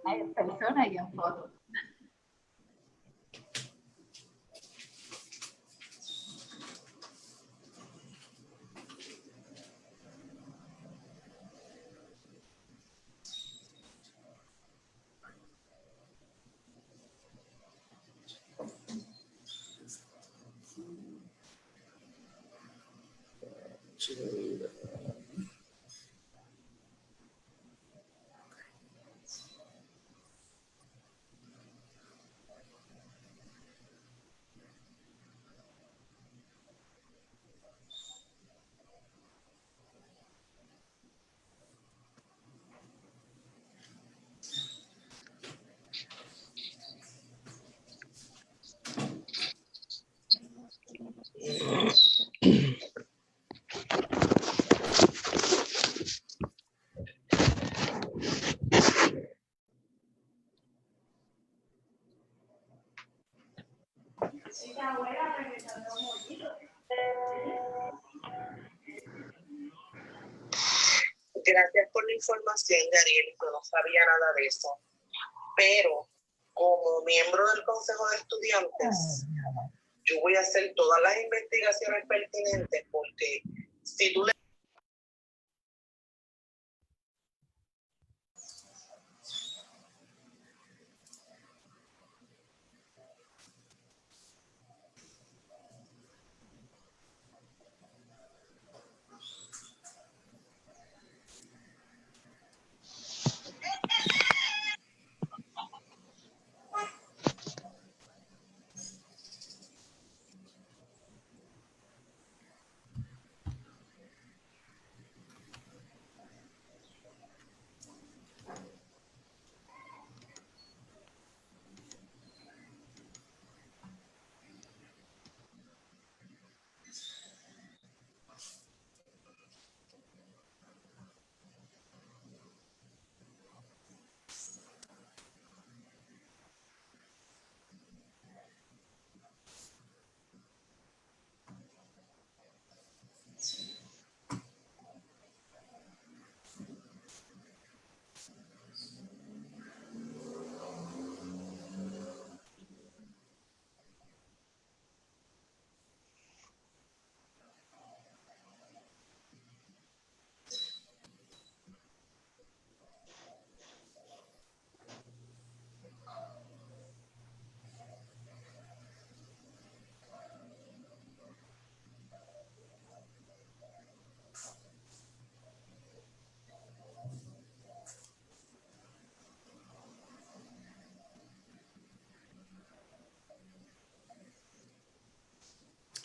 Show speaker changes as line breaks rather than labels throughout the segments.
Hay personas y en fotos.
Gracias por la información, Yariel. Yo no sabía nada de eso. Pero como miembro del Consejo de Estudiantes, yo voy a hacer todas las investigaciones pertinentes porque si tú le...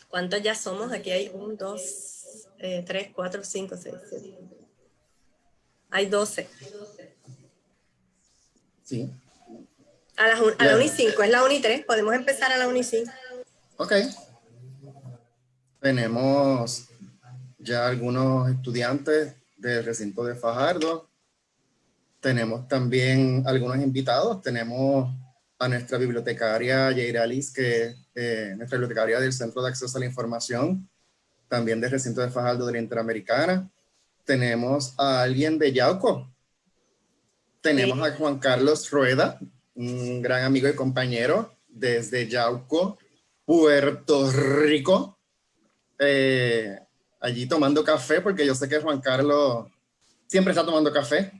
¿Cuántos ya somos? Aquí hay 1, 2, 3, 4, 5, 6, 7. Hay 12.
Sí.
A la 1 y 5, es la 1 y 3. Podemos empezar a la 1 y 5.
Ok. Tenemos ya algunos estudiantes del recinto de Fajardo. Tenemos también algunos invitados. Tenemos a nuestra bibliotecaria Yeiralis, que es nuestra bibliotecaria del Centro de Acceso a la Información, también del recinto de Fajardo de la Interamericana. Tenemos a alguien de Yauco. Tenemos a Juan Carlos Rueda, un gran amigo y compañero desde Yauco, Puerto Rico. Allí tomando café, porque yo sé que Juan Carlos siempre está tomando café.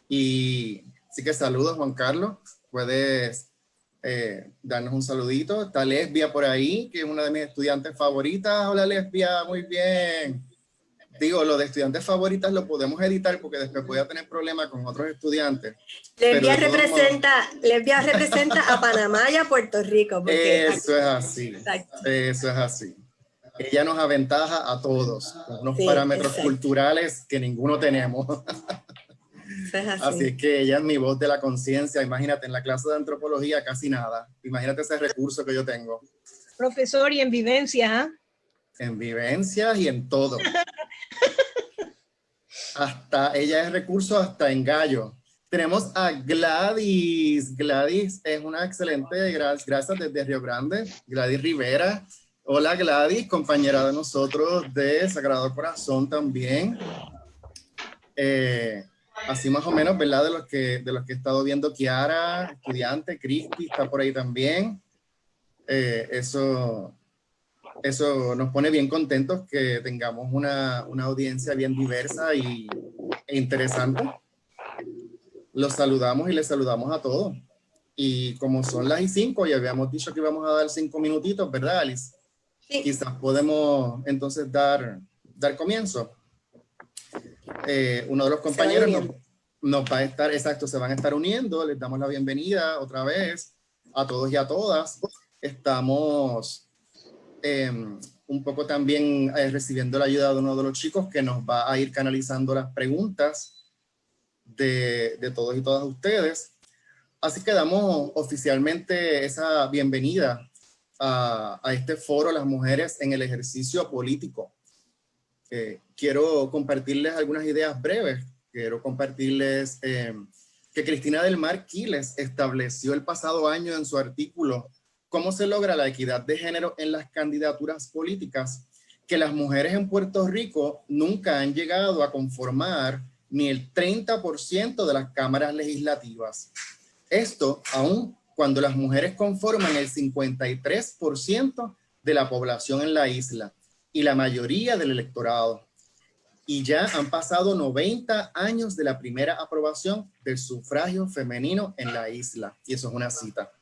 Y así que saludos, Juan Carlos. Puedes darnos un saludito. Está Lesbia por ahí, que es una de mis estudiantes favoritas. Hola, Lesbia, muy bien. Digo, lo de estudiantes favoritas lo podemos editar porque después voy a tener problemas con otros estudiantes.
Lesbia representa a Panamá y a Puerto Rico. Porque
eso es así. Exacto. Eso es así. Ella nos aventaja a todos con unos parámetros culturales que ninguno tenemos.
Es
así es que ella es mi voz de la conciencia. Imagínate, en la clase de antropología casi nada. Imagínate ese recurso que yo tengo.
Profesor, y en vivencia, ¿eh?
En vivencias y en todo. Hasta ella es recurso hasta en gallo. Tenemos a Gladys. Gladys es una excelente, gracias desde Río Grande. Gladys Rivera. Hola Gladys, compañera de nosotros de Sagrado Corazón también. así más o menos, ¿verdad? De los que he estado viendo, Kiara, estudiante, Cristi está por ahí también. Eso nos pone bien contentos que tengamos una audiencia bien diversa e interesante. Los saludamos y les saludamos a todos. Y como son las 5 y habíamos dicho que íbamos a dar 5 minutitos, ¿verdad, Alice?
Sí.
Quizás podemos entonces dar comienzo. Uno de los compañeros nos va a estar, exacto, se van a estar uniendo. Les damos la bienvenida otra vez a todos y a todas. Estamos un poco también recibiendo la ayuda de uno de los chicos que nos va a ir canalizando las preguntas de todos y todas ustedes. Así que damos oficialmente esa bienvenida a este foro Las Mujeres en el Ejercicio Político. Quiero compartirles algunas ideas breves. Quiero compartirles que Cristina del Mar Quiles estableció el pasado año en su artículo ¿Cómo se logra la equidad de género en las candidaturas políticas? Que las mujeres en Puerto Rico nunca han llegado a conformar ni el 30% de las cámaras legislativas. Esto aún cuando las mujeres conforman el 53% de la población en la isla y la mayoría del electorado. Y ya han pasado 90 años de la primera aprobación del sufragio femenino en la isla. Y eso es una cita.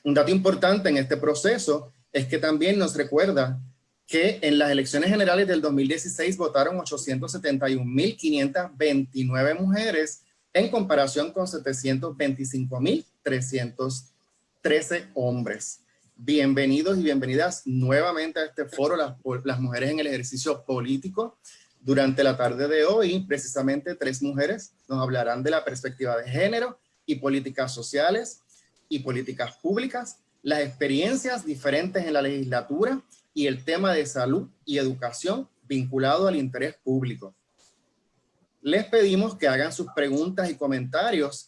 Un dato importante en este proceso es que también nos recuerda que en las elecciones generales del 2016 votaron 871.529 mujeres en comparación con 725.313 hombres. Bienvenidos y bienvenidas nuevamente a este foro, las mujeres en el ejercicio político. Durante la tarde de hoy, precisamente 3 mujeres nos hablarán de la perspectiva de género y políticas sociales y políticas públicas, las experiencias diferentes en la legislatura y el tema de salud y educación vinculado al interés público. Les pedimos que hagan sus preguntas y comentarios.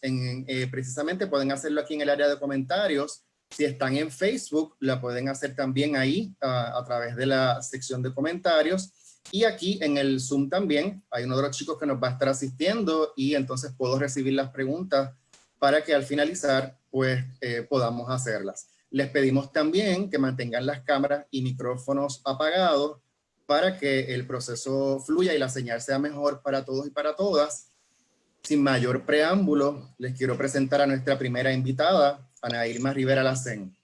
Precisamente pueden hacerlo aquí en el área de comentarios. Si están en Facebook, la pueden hacer también ahí a través de la sección de comentarios. Y aquí en el Zoom también hay uno de los chicos que nos va a estar asistiendo y entonces puedo recibir las preguntas para que al finalizar pues podamos hacerlas. Les pedimos también que mantengan las cámaras y micrófonos apagados para que el proceso fluya y la señal sea mejor para todos y para todas. Sin mayor preámbulo, les quiero presentar a nuestra primera invitada, Ana Irma Rivera Lacén.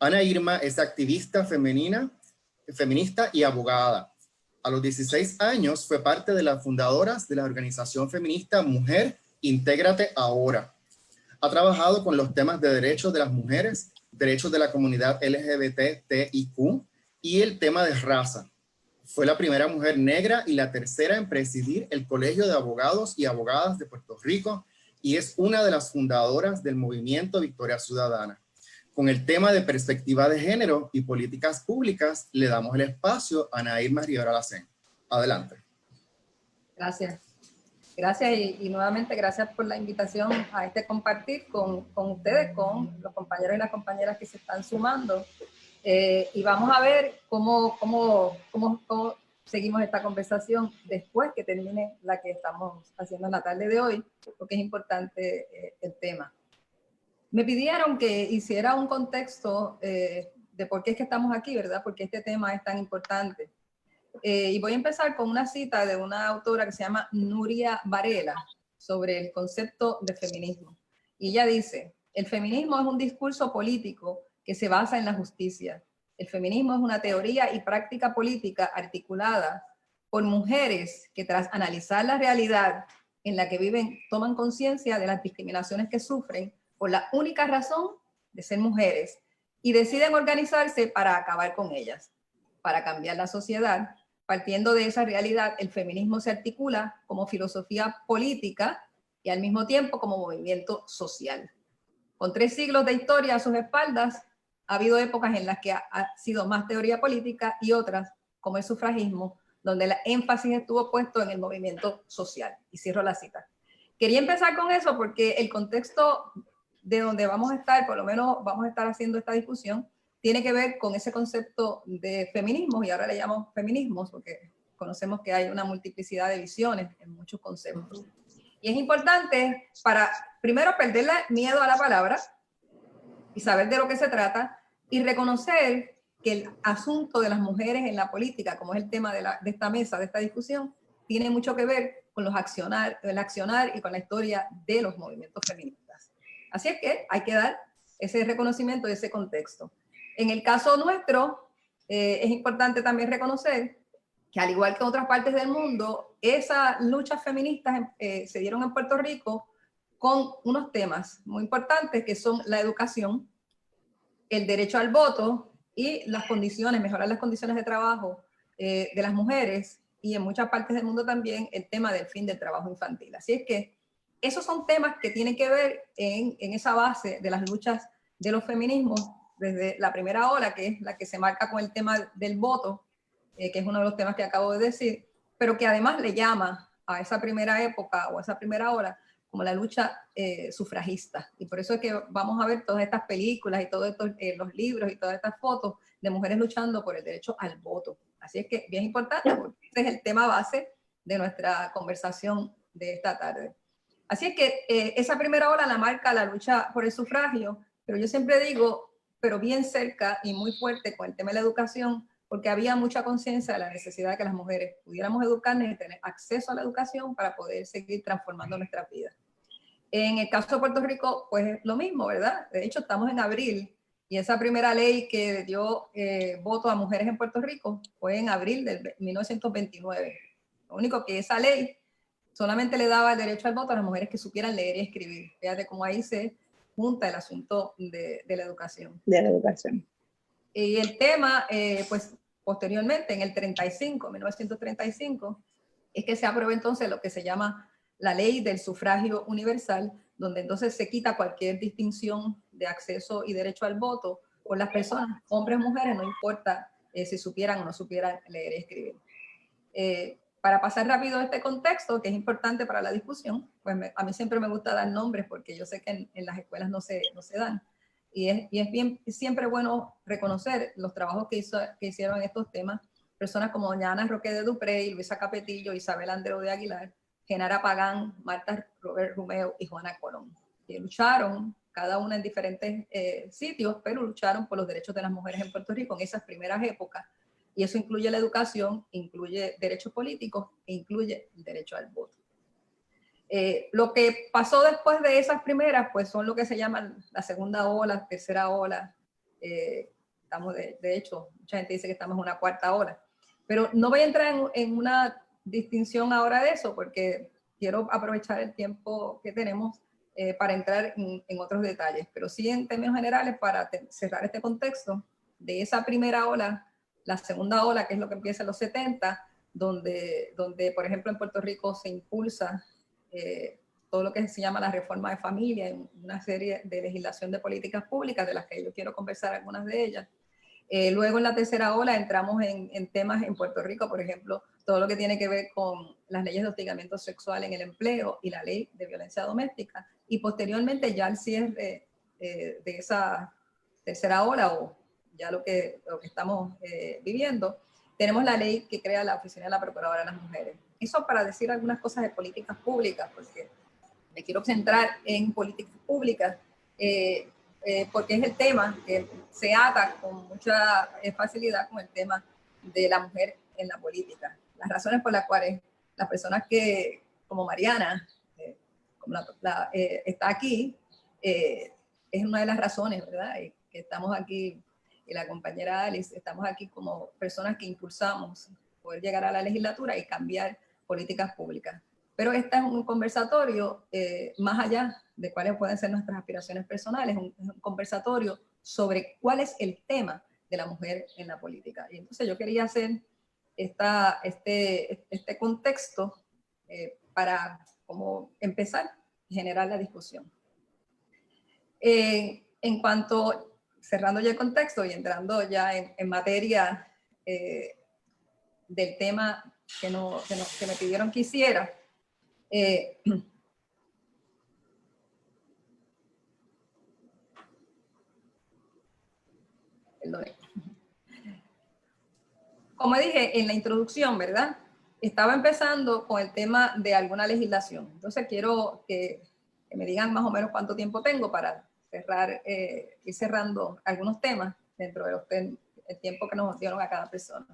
Ana Irma es activista feminista y abogada. A los 16 años fue parte de las fundadoras de la organización feminista Mujer, Intégrate Ahora. Ha trabajado con los temas de derechos de las mujeres, derechos de la comunidad LGBTIQ y el tema de raza. Fue la primera mujer negra y la tercera en presidir el Colegio de Abogados y Abogadas de Puerto Rico y es una de las fundadoras del movimiento Victoria Ciudadana. Con el tema de perspectiva de género y políticas públicas, le damos el espacio a Ana Irma Rivera Lacén. Adelante.
Gracias. Gracias y nuevamente gracias por la invitación a este compartir con ustedes, con los compañeros y las compañeras que se están sumando. Y vamos a ver cómo seguimos esta conversación después que termine la que estamos haciendo en la tarde de hoy, porque es importante el tema. Me pidieron que hiciera un contexto de por qué es que estamos aquí, ¿verdad? Porque este tema es tan importante. Y voy a empezar con una cita de una autora que se llama Nuria Varela sobre el concepto de feminismo. Y ella dice, el feminismo es un discurso político que se basa en la justicia. El feminismo es una teoría y práctica política articulada por mujeres que tras analizar la realidad en la que viven, toman conciencia de las discriminaciones que sufren por la única razón de ser mujeres y deciden organizarse para acabar con ellas, para cambiar la sociedad. Partiendo de esa realidad, el feminismo se articula como filosofía política y al mismo tiempo como movimiento social. Con 3 siglos de historia a sus espaldas, ha habido épocas en las que ha sido más teoría política y otras, como el sufragismo, donde el énfasis estuvo puesto en el movimiento social. Y cierro la cita. Quería empezar con eso porque el contexto de donde vamos a estar, por lo menos vamos a estar haciendo esta discusión, tiene que ver con ese concepto de feminismo, y ahora le llamamos feminismos porque conocemos que hay una multiplicidad de visiones en muchos conceptos. Y es importante para, primero, perderle miedo a la palabra y saber de lo que se trata y reconocer que el asunto de las mujeres en la política, como es el tema de esta mesa, de esta discusión, tiene mucho que ver con el accionar y con la historia de los movimientos feministas. Así es que hay que dar ese reconocimiento y ese contexto. En el caso nuestro, es importante también reconocer que al igual que en otras partes del mundo, esas luchas feministas se dieron en Puerto Rico con unos temas muy importantes que son la educación, el derecho al voto y las condiciones, mejorar las condiciones de trabajo de las mujeres, y en muchas partes del mundo también el tema del fin del trabajo infantil. Así es que esos son temas que tienen que ver en esa base de las luchas de los feminismos desde la primera ola, que es la que se marca con el tema del voto, que es uno de los temas que acabo de decir, pero que además le llama a esa primera época o a esa primera ola como la lucha sufragista. Y por eso es que vamos a ver todas estas películas y todos estos, los libros y todas estas fotos de mujeres luchando por el derecho al voto. Así es que bien importante, porque ese es el tema base de nuestra conversación de esta tarde. Así es que esa primera ola la marca la lucha por el sufragio, pero yo siempre digo, pero bien cerca y muy fuerte con el tema de la educación, porque había mucha conciencia de la necesidad de que las mujeres pudiéramos educarnos y tener acceso a la educación para poder seguir transformando nuestras vidas. En el caso de Puerto Rico, pues lo mismo, ¿verdad? De hecho, estamos en abril y esa primera ley que dio voto a mujeres en Puerto Rico fue en abril de 1929. Lo único que esa ley solamente le daba el derecho al voto a las mujeres que supieran leer y escribir. Fíjate cómo ahí se junta el asunto de la educación.
De la educación.
Y el tema, pues posteriormente, en el 1935, es que se aprueba entonces lo que se llama la ley del sufragio universal, donde entonces se quita cualquier distinción de acceso y derecho al voto por las personas, hombres o mujeres, no importa si supieran o no supieran leer y escribir. Para pasar rápido este contexto, que es importante para la discusión, pues a mí siempre me gusta dar nombres porque yo sé que en las escuelas no se dan. Y es bien, siempre bueno reconocer los trabajos que hicieron en estos temas personas como doña Ana Roque de Duprey, Luisa Capetillo, Isabel Andreu de Aguilar, Genara Pagán, Marta Robert Romeo y Juana Colón, que lucharon cada una en diferentes sitios, pero lucharon por los derechos de las mujeres en Puerto Rico en esas primeras épocas. Y eso incluye la educación, incluye derechos políticos e incluye el derecho al voto. Lo que pasó después de esas primeras, pues son lo que se llaman la segunda ola, tercera ola. Estamos de hecho, mucha gente dice que estamos en una cuarta ola. Pero no voy a entrar en una distinción ahora de eso, porque quiero aprovechar el tiempo que tenemos para entrar en otros detalles. Pero sí, en términos generales, para cerrar este contexto, de esa primera ola, la segunda ola, que es lo que empieza en los 70, donde por ejemplo, en Puerto Rico se impulsa todo lo que se llama la reforma de familia, en una serie de legislación de políticas públicas, de las que yo quiero conversar algunas de ellas. Luego en la tercera ola entramos en temas en Puerto Rico, por ejemplo, todo lo que tiene que ver con las leyes de hostigamiento sexual en el empleo y la ley de violencia doméstica. Y posteriormente ya al cierre de esa tercera ola, o ya lo que estamos viviendo, tenemos la ley que crea la Oficina de la Procuradora de las Mujeres. Eso para decir algunas cosas de políticas públicas, porque me quiero centrar en políticas públicas, porque es el tema que se ata con mucha facilidad con el tema de la mujer en la política. Las razones por las cuales las personas que, como Mariana, como está aquí, es una de las razones, ¿verdad? Y que estamos aquí, y la compañera Alice, estamos aquí como personas que impulsamos poder llegar a la legislatura y cambiar políticas públicas. Pero este es un conversatorio más allá de cuáles pueden ser nuestras aspiraciones personales, es un conversatorio sobre cuál es el tema de la mujer en la política. Y entonces yo quería hacer este contexto para como empezar a generar la discusión. En cuanto, cerrando ya el contexto y entrando ya en materia del tema que me pidieron que hiciera, perdone. Como dije en la introducción, ¿verdad? estaba empezando con el tema de alguna legislación. Entonces quiero que me digan más o menos cuánto tiempo tengo para cerrar, ir cerrando algunos temas dentro de el tiempo que nos dieron a cada persona.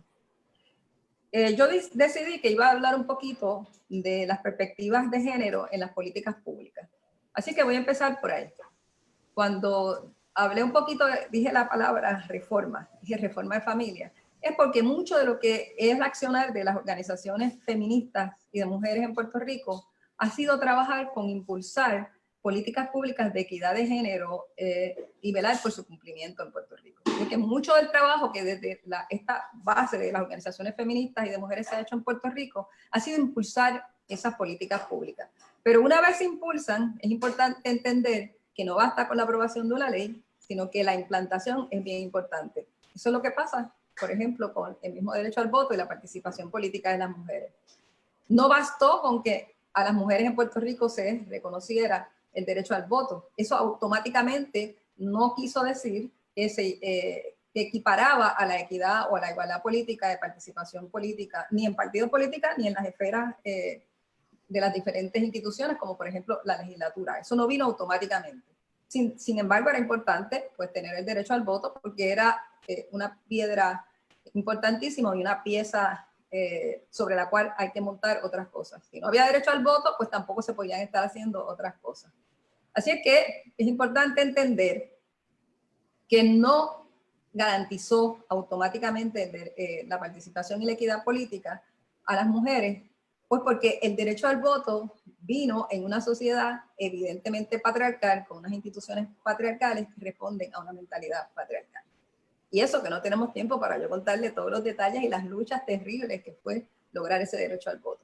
Yo decidí que iba a hablar un poquito de las perspectivas de género en las políticas públicas. Así que voy a empezar por ahí. Cuando hablé un poquito, dije la palabra reforma, dije reforma de familia, es porque mucho de lo que es el accionar de las organizaciones feministas y de mujeres en Puerto Rico ha sido trabajar con impulsar políticas públicas de equidad de género y velar por su cumplimiento en Puerto Rico. Porque mucho del trabajo que desde esta base de las organizaciones feministas y de mujeres se ha hecho en Puerto Rico ha sido impulsar esas políticas públicas. Pero una vez se impulsan, es importante entender que no basta con la aprobación de una ley, sino que la implantación es bien importante. Eso es lo que pasa, por ejemplo, con el mismo derecho al voto y la participación política de las mujeres. No bastó con que a las mujeres en Puerto Rico se reconociera el derecho al voto. Eso automáticamente no quiso decir que se que equiparaba a la equidad o a la igualdad política de participación política, ni en partidos políticos ni en las esferas de las diferentes instituciones, como por ejemplo la legislatura. Eso no vino automáticamente. Sin embargo, era importante pues, tener el derecho al voto porque era una piedra importantísima y una pieza sobre la cual hay que montar otras cosas. Si no había derecho al voto, pues tampoco se podían estar haciendo otras cosas. Así es que es importante entender que no garantizó automáticamente la participación y la equidad política a las mujeres, pues porque el derecho al voto vino en una sociedad evidentemente patriarcal, con unas instituciones patriarcales que responden a una mentalidad patriarcal. Y eso que no tenemos tiempo para yo contarle todos los detalles y las luchas terribles que fue lograr ese derecho al voto.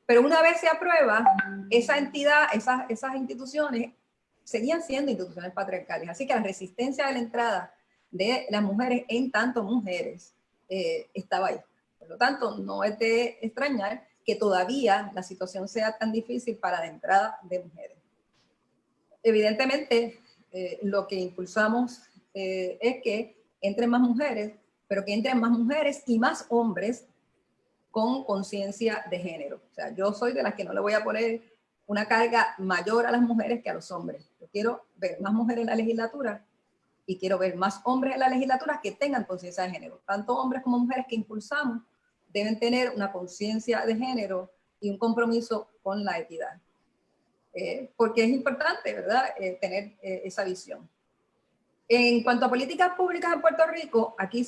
Pero una vez se aprueba, esa entidad, esas instituciones seguían siendo instituciones patriarcales. Así que la resistencia a la entrada de las mujeres en tanto mujeres estaba ahí. Por lo tanto, no es de extrañar que todavía la situación sea tan difícil para la entrada de mujeres. Evidentemente, lo que impulsamos es que entren más mujeres, pero que entren más mujeres y más hombres con conciencia de género. O sea, yo soy de las que no le voy a poner una carga mayor a las mujeres que a los hombres. Yo quiero ver más mujeres en la legislatura y quiero ver más hombres en la legislatura que tengan conciencia de género. Tanto hombres como mujeres que impulsamos deben tener una conciencia de género y un compromiso con la equidad. Porque es importante, ¿verdad?, tener esa visión. En cuanto a políticas públicas en Puerto Rico, aquí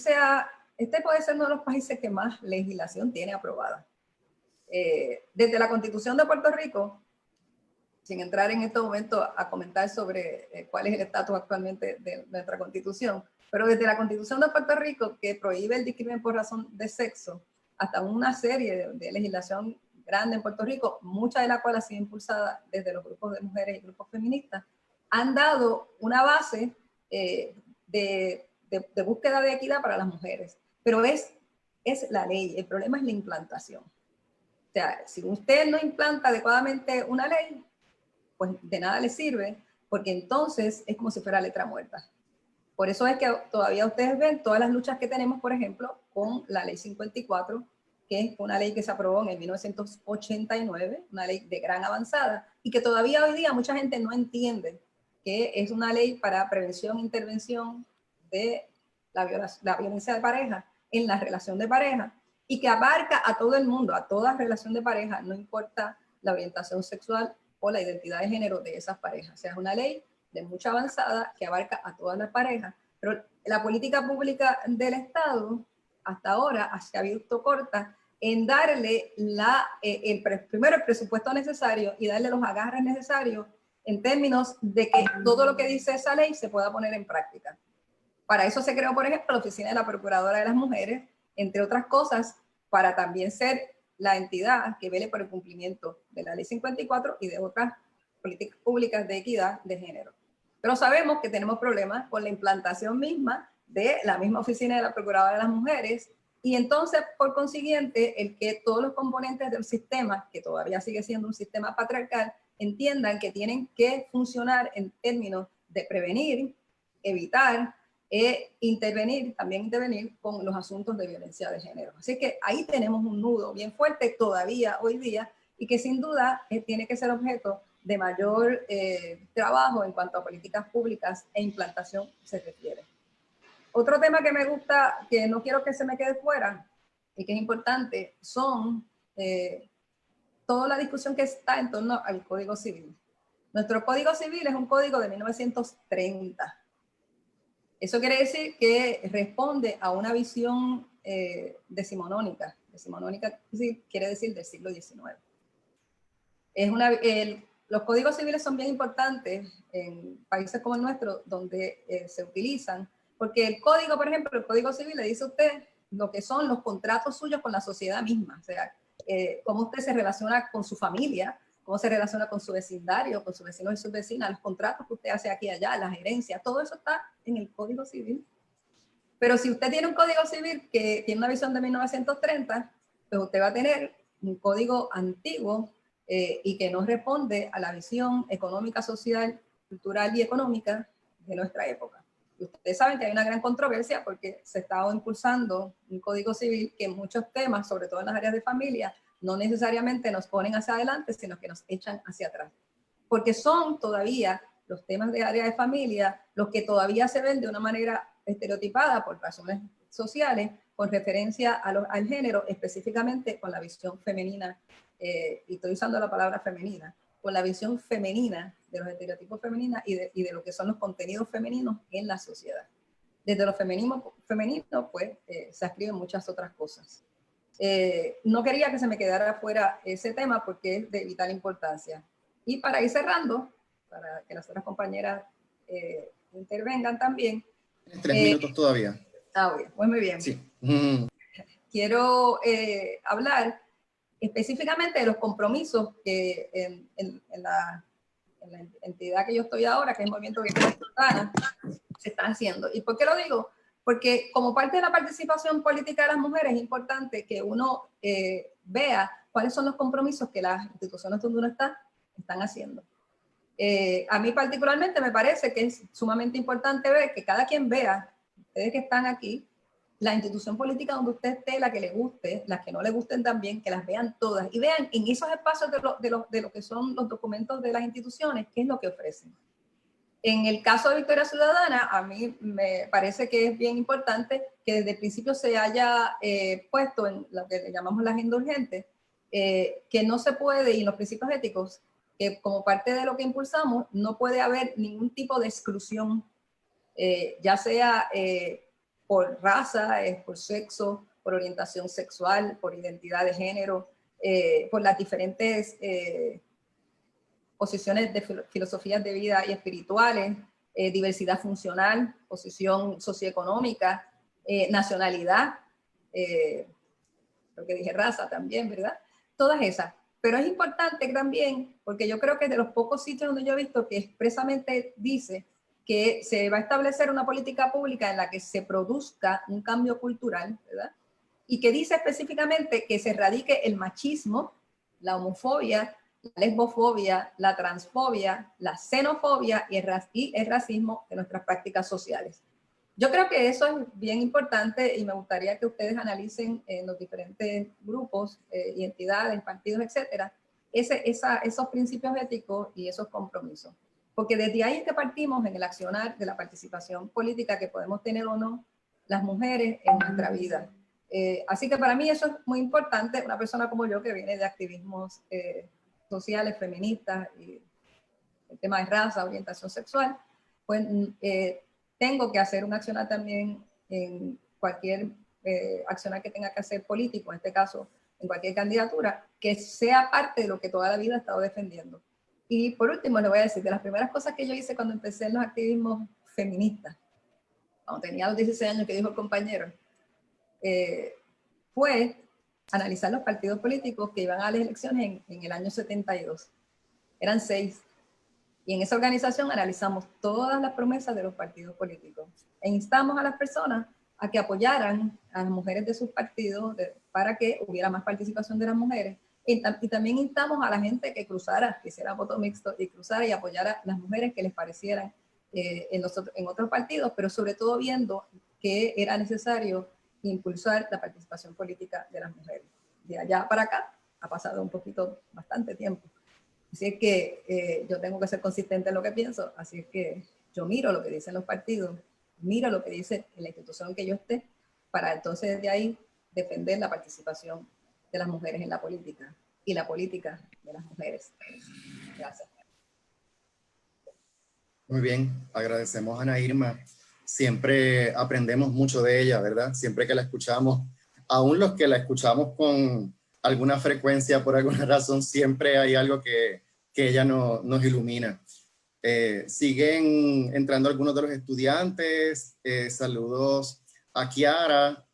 este puede ser uno de los países que más legislación tiene aprobada. Desde la Constitución de Puerto Rico, sin entrar en este momento a comentar sobre cuál es el estatus actualmente de nuestra Constitución, pero desde la Constitución de Puerto Rico, que prohíbe el discrimen por razón de sexo, hasta una serie de legislación grande en Puerto Rico, mucha de la cual ha sido impulsada desde los grupos de mujeres y grupos feministas, han dado una base de búsqueda de equidad para las mujeres. Pero es la ley, el problema es la implantación. O sea, si usted no implanta adecuadamente una ley, pues de nada le sirve, porque entonces es como si fuera letra muerta. Por eso es que todavía ustedes ven todas las luchas que tenemos, por ejemplo, con la ley 54, que es una ley que se aprobó en el 1989, una ley de gran avanzada, y que todavía hoy día mucha gente no entiende que es una ley para prevención e intervención de la violencia de pareja en la relación de pareja, y que abarca a todo el mundo, a toda relación de pareja, no importa la orientación sexual o la identidad de género de esas parejas. O sea, es una ley de mucha avanzada que abarca a todas las parejas, pero la política pública del Estado hasta ahora se ha visto corta en darle primero el presupuesto necesario y darle los agarres necesarios en términos de que todo lo que dice esa ley se pueda poner en práctica. Para eso se creó, por ejemplo, la Oficina de la Procuradora de las Mujeres, entre otras cosas, para también ser la entidad que vele por el cumplimiento de la Ley 54 y de otras políticas públicas de equidad de género. Pero sabemos que tenemos problemas con la implantación misma de la misma Oficina de la Procuradora de las Mujeres, y entonces, por consiguiente, el que todos los componentes del sistema, que todavía sigue siendo un sistema patriarcal, entiendan que tienen que funcionar en términos de prevenir, evitar también intervenir con los asuntos de violencia de género. Así que ahí tenemos un nudo bien fuerte todavía hoy día y que sin duda tiene que ser objeto de mayor trabajo en cuanto a políticas públicas e implantación se refiere. Otro tema que me gusta, que no quiero que se me quede fuera y que es importante, son toda la discusión que está en torno al Código Civil. Nuestro Código Civil es un código de 1930. Eso quiere decir que responde a una visión decimonónica. Decimonónica quiere decir del siglo XIX. Los códigos civiles son bien importantes en países como el nuestro, donde se utilizan, porque el código, por ejemplo, el Código Civil le dice a usted lo que son los contratos suyos con la sociedad misma, o sea, cómo usted se relaciona con su familia, cómo se relaciona con su vecindario, con sus vecinos y sus vecinas, los contratos que usted hace aquí y allá, las herencias, todo eso está en el Código Civil. Pero si usted tiene un Código Civil que tiene una visión de 1930, pues usted va a tener un código antiguo y que no responde a la visión económica, social, cultural y económica de nuestra época. Y ustedes saben que hay una gran controversia porque se está impulsando un Código Civil que en muchos temas, sobre todo en las áreas de familia, no necesariamente nos ponen hacia adelante, sino que nos echan hacia atrás. Porque son todavía los temas de área de familia los que todavía se ven de una manera estereotipada por razones sociales, con referencia al género, específicamente con la visión femenina, y estoy usando la palabra femenina, con la visión femenina de los estereotipos femeninos y de lo que son los contenidos femeninos en la sociedad. Desde lo femenino pues, se escriben muchas otras cosas. No quería que se me quedara fuera ese tema porque es de vital importancia. Y para ir cerrando, para que las otras compañeras intervengan también.
3 minutos todavía.
Bien, pues muy bien.
Sí.
Quiero hablar específicamente de los compromisos que en la entidad que yo estoy ahora, que es el Movimiento Victoria Ciudadana, se están haciendo. ¿Y por qué lo digo? Porque como parte de la participación política de las mujeres es importante que uno vea cuáles son los compromisos que las instituciones donde uno está están haciendo. A mí particularmente me parece que es sumamente importante ver que cada quien vea, ustedes que están aquí, la institución política donde usted esté, la que le guste, las que no le gusten también, que las vean todas y vean en esos espacios de lo que son los documentos de las instituciones, qué es lo que ofrecen. En el caso de Victoria Ciudadana, a mí me parece que es bien importante que desde el principio se haya puesto en lo que le llamamos la agenda urgente, que no se puede, y en los principios éticos, que como parte de lo que impulsamos, no puede haber ningún tipo de exclusión, ya sea por raza, por sexo, por orientación sexual, por identidad de género, por las diferentes posiciones de filosofías de vida y espirituales, diversidad funcional, posición socioeconómica, nacionalidad, lo que dije, raza también, ¿verdad? Todas esas. Pero es importante también, porque yo creo que es de los pocos sitios donde yo he visto que expresamente dice que se va a establecer una política pública en la que se produzca un cambio cultural, ¿verdad? Y que dice específicamente que se erradique el machismo, la homofobia, la lesbofobia, la transfobia, la xenofobia y el racismo de nuestras prácticas sociales. Yo creo que eso es bien importante y me gustaría que ustedes analicen en los diferentes grupos y entidades, partidos, etcétera, esos principios éticos y esos compromisos. Porque desde ahí es que partimos en el accionar de la participación política que podemos tener o no las mujeres en nuestra vida. Así que para mí eso es muy importante. Una persona como yo que viene de activismos sociales, feministas, y el tema de raza, orientación sexual, pues tengo que hacer un accionar también en cualquier accionar que tenga que hacer político, en este caso en cualquier candidatura, que sea parte de lo que toda la vida he estado defendiendo. Y por último, le voy a decir, de las primeras cosas que yo hice cuando empecé en los activismos feministas, cuando tenía los 16 años que dijo el compañero, fue analizar los partidos políticos que iban a las elecciones en el año 72. Eran 6. Y en esa organización analizamos todas las promesas de los partidos políticos e instamos a las personas a que apoyaran a las mujeres de sus partidos para que hubiera más participación de las mujeres. Y también instamos a la gente que cruzara, que hiciera voto mixto y cruzara y apoyara a las mujeres que les parecieran en otros partidos, pero sobre todo viendo que era necesario impulsar la participación política de las mujeres. De allá para acá ha pasado bastante tiempo. Así es que yo tengo que ser consistente en lo que pienso, así es que yo miro lo que dicen los partidos, miro lo que dice la institución en que yo esté, para entonces de ahí defender la participación de las mujeres en la política y la política de las mujeres. Gracias.
Muy bien, agradecemos a Ana Irma. Siempre aprendemos mucho de ella, ¿verdad? Siempre que la escuchamos, aún los que la escuchamos con alguna frecuencia, por alguna razón, siempre hay algo que ella nos ilumina. Siguen entrando algunos de los estudiantes. Saludos a Kiara.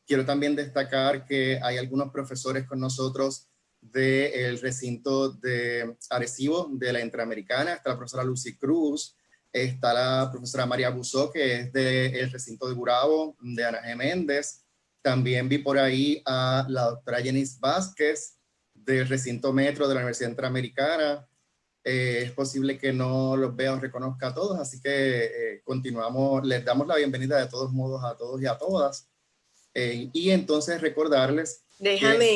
Quiero también destacar que hay algunos profesores con nosotros del recinto de Arecibo, de la Interamericana. Está la profesora Lucy Cruz, está la profesora María Busó, que es del recinto de Gurabo, de Ana G. Méndez. También vi por ahí a la doctora Jenis Vázquez, del recinto Metro de la Universidad Interamericana. Es posible que no los vea o reconozca a todos, así que continuamos, les damos la bienvenida de todos modos a todos y a todas. Y entonces recordarles...
Déjame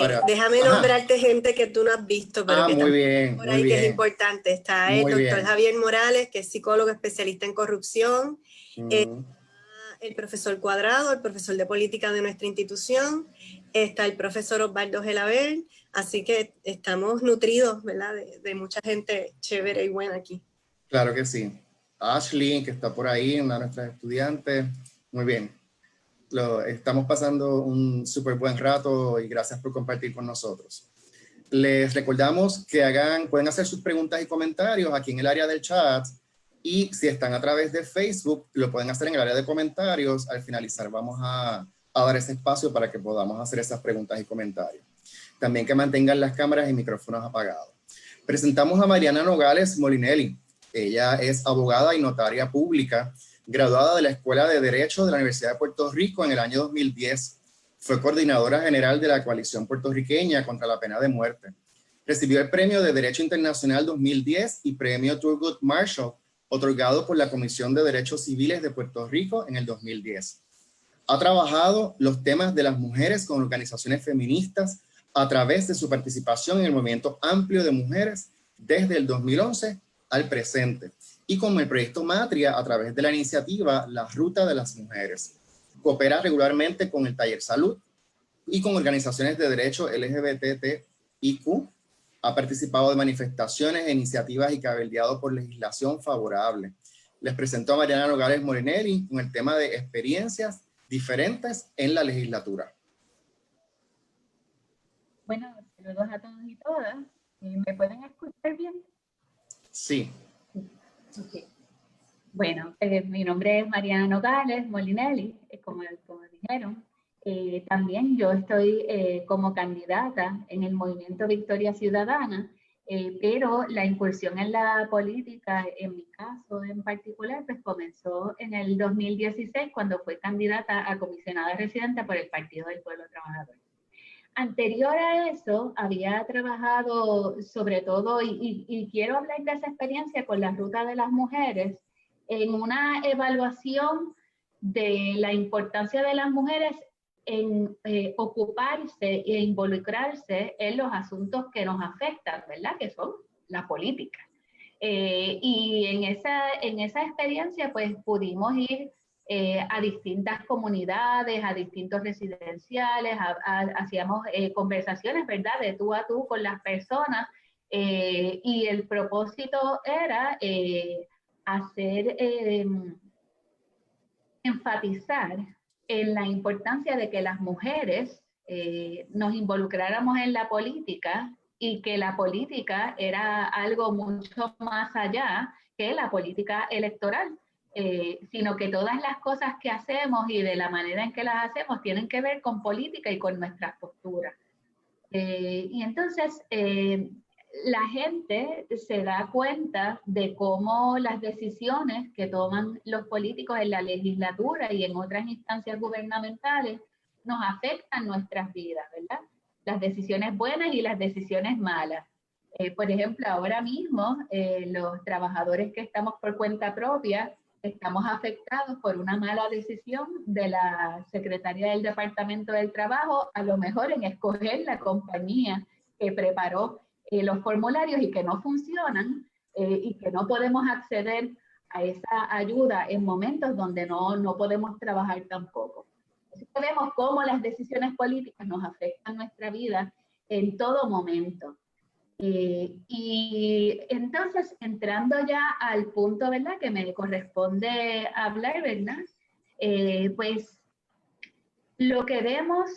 nombrarte gente que tú no has visto, pero que
muy bien,
por ahí que es importante. Está el doctor Javier Morales, que es psicólogo especialista en corrupción, el profesor Cuadrado, el profesor de política de nuestra institución, está el profesor Osvaldo Gelabert, así que estamos nutridos, ¿verdad? De mucha gente chévere y buena aquí.
Claro que sí. Ashley, que está por ahí, una de nuestras estudiantes. Muy bien. Estamos pasando un súper buen rato y gracias por compartir con nosotros. Les recordamos que pueden hacer sus preguntas y comentarios aquí en el área del chat, y si están a través de Facebook, lo pueden hacer en el área de comentarios. Al finalizar vamos a dar ese espacio para que podamos hacer esas preguntas y comentarios. También que mantengan las cámaras y micrófonos apagados. Presentamos a Mariana Nogales Molinelli. Ella es abogada y notaria pública, graduada de la Escuela de Derecho de la Universidad de Puerto Rico en el año 2010. Fue coordinadora general de la Coalición Puertorriqueña contra la Pena de Muerte. Recibió el Premio de Derecho Internacional 2010 y Premio Thurgood Marshall, otorgado por la Comisión de Derechos Civiles de Puerto Rico en el 2010. Ha trabajado los temas de las mujeres con organizaciones feministas a través de su participación en el movimiento amplio de mujeres desde el 2011 al presente, y con el proyecto Matria a través de la iniciativa La Ruta de las Mujeres. Coopera regularmente con el Taller Salud y con organizaciones de derecho LGBTIQ. Ha participado de manifestaciones e iniciativas y cabildeado por legislación favorable. Les presento a Mariana Nogales Molinelli con el tema de experiencias diferentes en la legislatura.
Bueno, saludos a todos y todas. ¿Me pueden escuchar bien?
Sí.
Okay. Bueno, mi nombre es Mariana Nogales Molinelli, como dijeron. También yo estoy como candidata en el movimiento Victoria Ciudadana, pero la incursión en la política, en mi caso en particular, pues comenzó en el 2016 cuando fui candidata a comisionada residente por el Partido del Pueblo Trabajador. Anterior a eso, había trabajado sobre todo, y quiero hablar de esa experiencia con la Ruta de las Mujeres, en una evaluación de la importancia de las mujeres en ocuparse e involucrarse en los asuntos que nos afectan, ¿verdad? Que son la política. Y en esa experiencia, pues pudimos ir a distintas comunidades, a distintos residenciales, hacíamos conversaciones, ¿verdad?, de tú a tú con las personas, y el propósito era enfatizar en la importancia de que las mujeres nos involucráramos en la política, y que la política era algo mucho más allá que la política electoral. Sino que todas las cosas que hacemos y de la manera en que las hacemos tienen que ver con política y con nuestras posturas. Y entonces la gente se da cuenta de cómo las decisiones que toman los políticos en la legislatura y en otras instancias gubernamentales nos afectan nuestras vidas, ¿verdad? Las decisiones buenas y las decisiones malas. Por ejemplo, ahora mismo los trabajadores que estamos por cuenta propia estamos afectados por una mala decisión de la secretaria del Departamento del Trabajo, a lo mejor en escoger la compañía que preparó los formularios y que no funcionan y que no podemos acceder a esa ayuda en momentos donde no podemos trabajar tampoco. Así que vemos cómo las decisiones políticas nos afectan nuestra vida en todo momento. Y entonces, entrando ya al punto, ¿verdad?, que me corresponde hablar, ¿verdad? Pues lo que vemos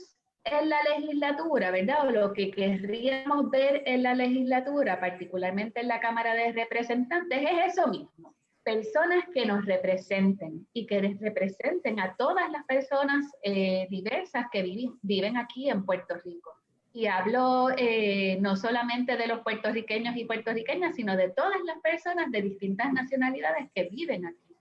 en la legislatura, ¿verdad?, o lo que querríamos ver en la legislatura, particularmente en la Cámara de Representantes, es eso mismo. Personas que nos representen y que representen a todas las personas diversas que viven aquí en Puerto Rico. Y hablo no solamente de los puertorriqueños y puertorriqueñas, sino de todas las personas de distintas nacionalidades que viven aquí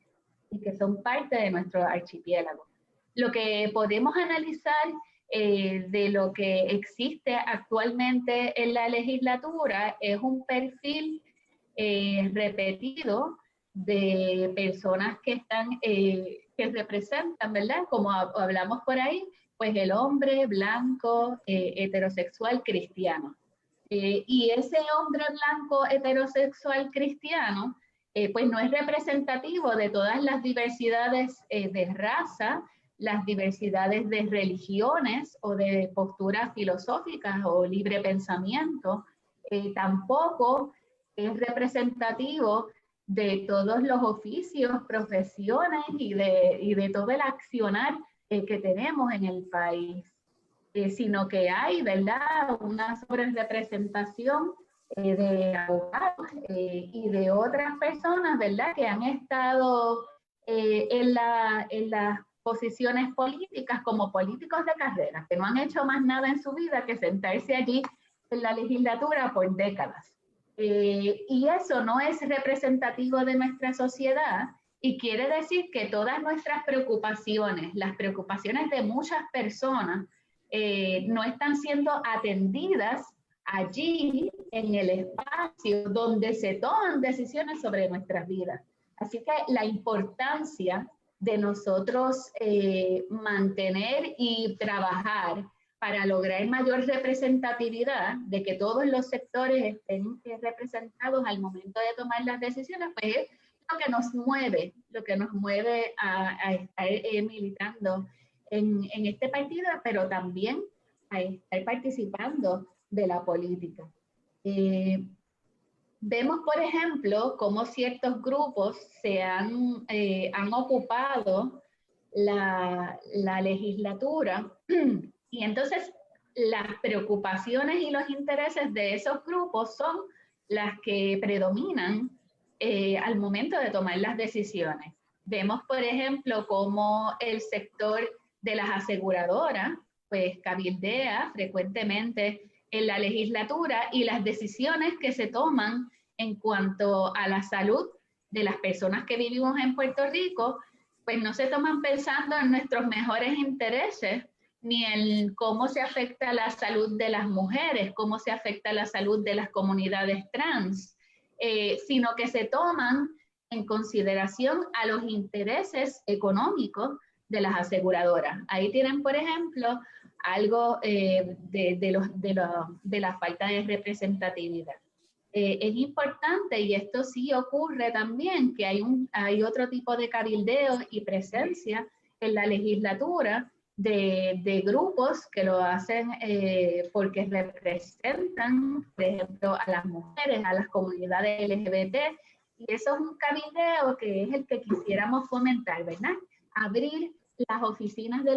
y que son parte de nuestro archipiélago. Lo que podemos analizar de lo que existe actualmente en la legislatura es un perfil repetido de personas que están, que representan, ¿verdad?, como hablamos por ahí, pues el hombre blanco, heterosexual, cristiano. Y ese hombre blanco, heterosexual, cristiano, pues no es representativo de todas las diversidades de raza, las diversidades de religiones o de posturas filosóficas o libre pensamiento. Tampoco es representativo de todos los oficios, profesiones y de todo el accionar que tenemos en el país, sino que hay, ¿verdad?, una sobrerepresentación de abogados y de otras personas, ¿verdad?, que han estado en las posiciones políticas como políticos de carrera, que no han hecho más nada en su vida que sentarse allí en la legislatura por décadas. Y eso no es representativo de nuestra sociedad. Y quiere decir que todas nuestras preocupaciones, las preocupaciones de muchas personas, no están siendo atendidas allí en el espacio donde se toman decisiones sobre nuestras vidas. Así que la importancia de nosotros mantener y trabajar para lograr mayor representatividad, de que todos los sectores estén representados al momento de tomar las decisiones, pues es lo que nos mueve a estar militando en este partido, pero también a estar participando de la política. Vemos, por ejemplo, cómo ciertos grupos se han ocupado la legislatura y entonces las preocupaciones y los intereses de esos grupos son las que predominan al momento de tomar las decisiones. Vemos, por ejemplo, cómo el sector de las aseguradoras pues cabildea frecuentemente en la legislatura y las decisiones que se toman en cuanto a la salud de las personas que vivimos en Puerto Rico, pues no se toman pensando en nuestros mejores intereses, ni en cómo se afecta la salud de las mujeres, cómo se afecta la salud de las comunidades trans, sino que se toman en consideración a los intereses económicos de las aseguradoras. Ahí tienen, por ejemplo, algo de la falta de representatividad. Es importante, y esto sí ocurre también, que hay otro tipo de cabildeo y presencia en la legislatura de grupos que lo hacen porque representan, por ejemplo, a las mujeres, a las comunidades LGBT, y eso es un cabildeo que es el que quisiéramos fomentar, ¿verdad? Abrir las oficinas de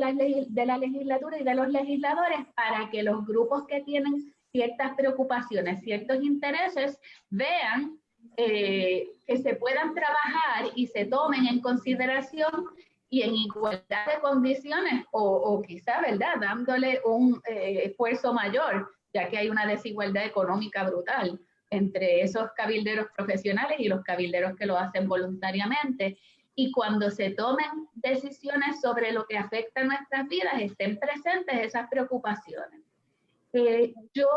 la legislatura y de los legisladores para que los grupos que tienen ciertas preocupaciones, ciertos intereses, vean que se puedan trabajar y se tomen en consideración y en igualdad de condiciones o quizá, ¿verdad?, dándole un esfuerzo mayor, ya que hay una desigualdad económica brutal entre esos cabilderos profesionales y los cabilderos que lo hacen voluntariamente. Y cuando se tomen decisiones sobre lo que afecta a nuestras vidas, estén presentes esas preocupaciones. Yo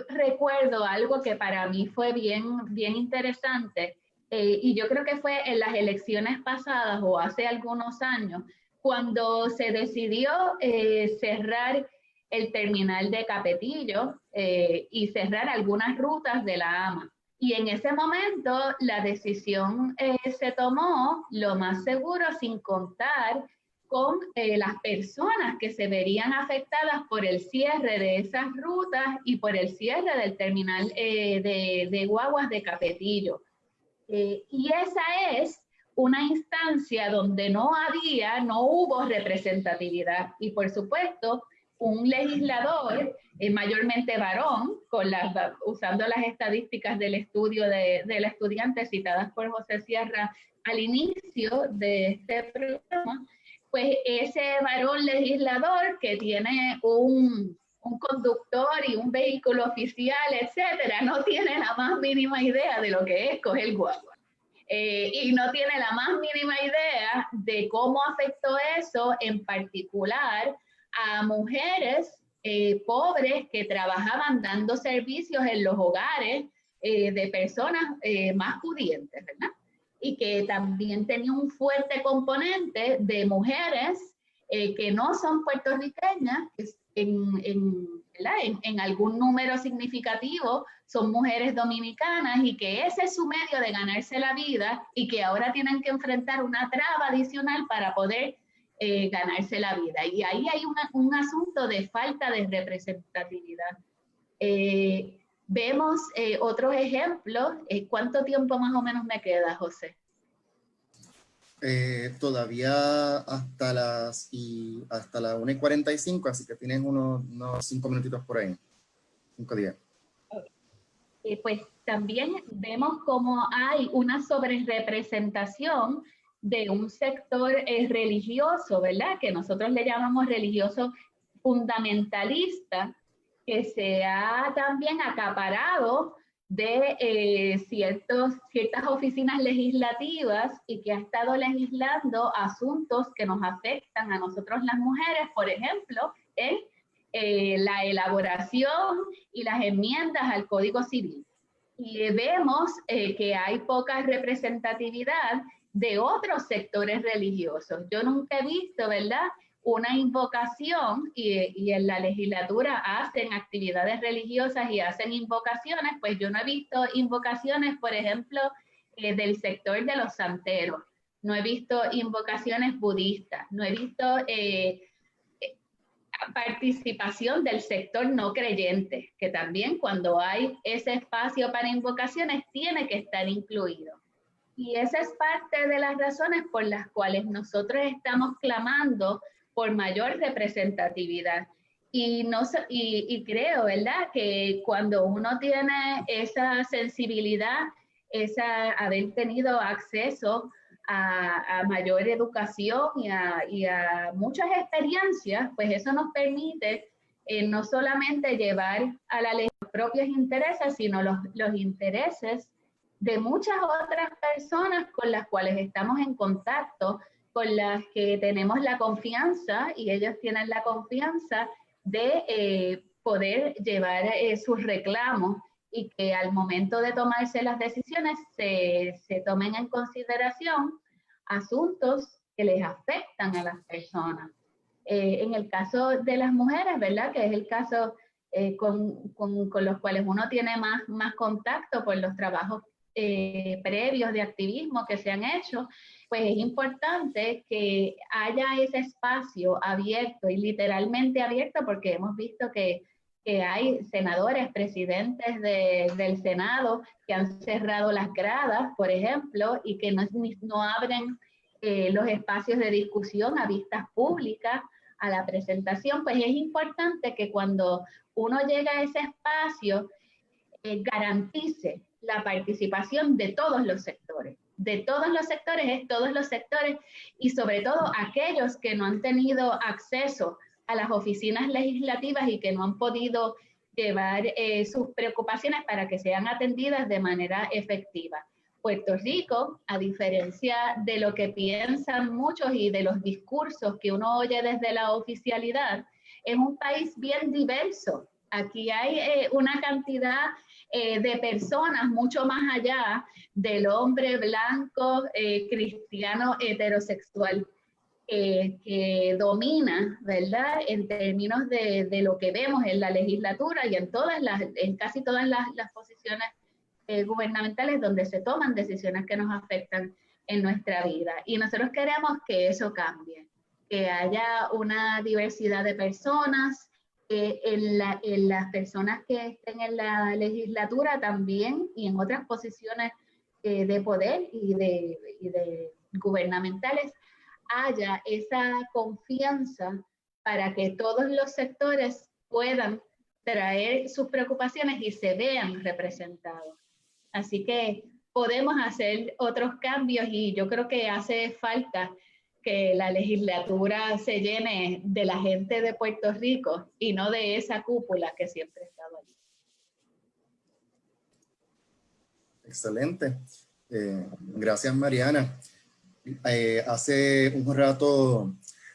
recuerdo algo que para mí fue bien interesante, y yo creo que fue en las elecciones pasadas o hace algunos años, cuando se decidió cerrar el terminal de Capetillo y cerrar algunas rutas de la AMA. Y en ese momento la decisión se tomó lo más seguro sin contar con las personas que se verían afectadas por el cierre de esas rutas y por el cierre del terminal de guaguas de Capetillo. Y esa es una instancia donde no hubo representatividad. Y por supuesto, un legislador, mayormente varón, usando las estadísticas del estudio de la estudiante citadas por José Sierra al inicio de este programa, pues ese varón legislador que tiene un conductor y un vehículo oficial, etcétera, no tiene la más mínima idea de lo que es coger guagua. Y no tiene la más mínima idea de cómo afectó eso en particular a mujeres pobres que trabajaban dando servicios en los hogares de personas más pudientes, ¿verdad? Y que también tenía un fuerte componente de mujeres que no son puertorriqueñas, en algún número significativo son mujeres dominicanas, y que ese es su medio de ganarse la vida y que ahora tienen que enfrentar una traba adicional para poder ganarse la vida. Y ahí hay un asunto de falta de representatividad. Vemos otros ejemplos. ¿Cuánto tiempo más o menos me queda, José?
Todavía hasta las 1:45, así que tienes unos 5 minutitos por ahí. 5-10.
Pues también vemos cómo hay una sobrerepresentación de un sector religioso, ¿verdad? Que nosotros le llamamos religioso fundamentalista, que se ha también acaparado de ciertas oficinas legislativas y que ha estado legislando asuntos que nos afectan a nosotros las mujeres, por ejemplo, en la elaboración y las enmiendas al Código Civil. Y vemos que hay poca representatividad de otros sectores religiosos. Yo nunca he visto, ¿verdad?, una invocación, y en la legislatura hacen actividades religiosas y hacen invocaciones, pues yo no he visto invocaciones, por ejemplo, del sector de los santeros, no he visto invocaciones budistas, no he visto participación del sector no creyente, que también cuando hay ese espacio para invocaciones tiene que estar incluido. Y esa es parte de las razones por las cuales nosotros estamos clamando por mayor representatividad. Y creo, ¿verdad?, que cuando uno tiene esa sensibilidad, haber tenido acceso a mayor educación y a muchas experiencias, pues eso nos permite no solamente llevar a la ley los propios intereses, sino los intereses de muchas otras personas con las cuales estamos en contacto, con las que tenemos la confianza y ellos tienen la confianza de poder llevar sus reclamos, y que al momento de tomarse las decisiones se tomen en consideración asuntos que les afectan a las personas. En el caso de las mujeres, ¿verdad?, que es el caso con los cuales uno tiene más contacto por los trabajos previos de activismo que se han hecho, pues es importante que haya ese espacio abierto, y literalmente abierto, porque hemos visto que hay senadores, presidentes del Senado que han cerrado las gradas, por ejemplo, y que no abren los espacios de discusión a vistas públicas a la presentación. Pues es importante que cuando uno llega a ese espacio garantice la participación de todos los sectores. Y sobre todo aquellos que no han tenido acceso a las oficinas legislativas y que no han podido llevar sus preocupaciones para que sean atendidas de manera efectiva. Puerto Rico, a diferencia de lo que piensan muchos y de los discursos que uno oye desde la oficialidad, es un país bien diverso Aquí hay una cantidad de personas mucho más allá del hombre blanco, cristiano, heterosexual, que domina, ¿verdad? En términos de lo que vemos en la legislatura y en casi todas las posiciones gubernamentales donde se toman decisiones que nos afectan en nuestra vida. Y nosotros queremos que eso cambie, que haya una diversidad de personas, en las personas que estén en la legislatura también y en otras posiciones de poder y de gubernamentales, haya esa confianza para que todos los sectores puedan traer sus preocupaciones y se vean representados. Así que podemos hacer otros cambios y yo creo que hace falta que la legislatura se llene de la gente de Puerto Rico y no de esa cúpula que siempre ha estado allí.
Excelente. Gracias, Mariana. Hace un rato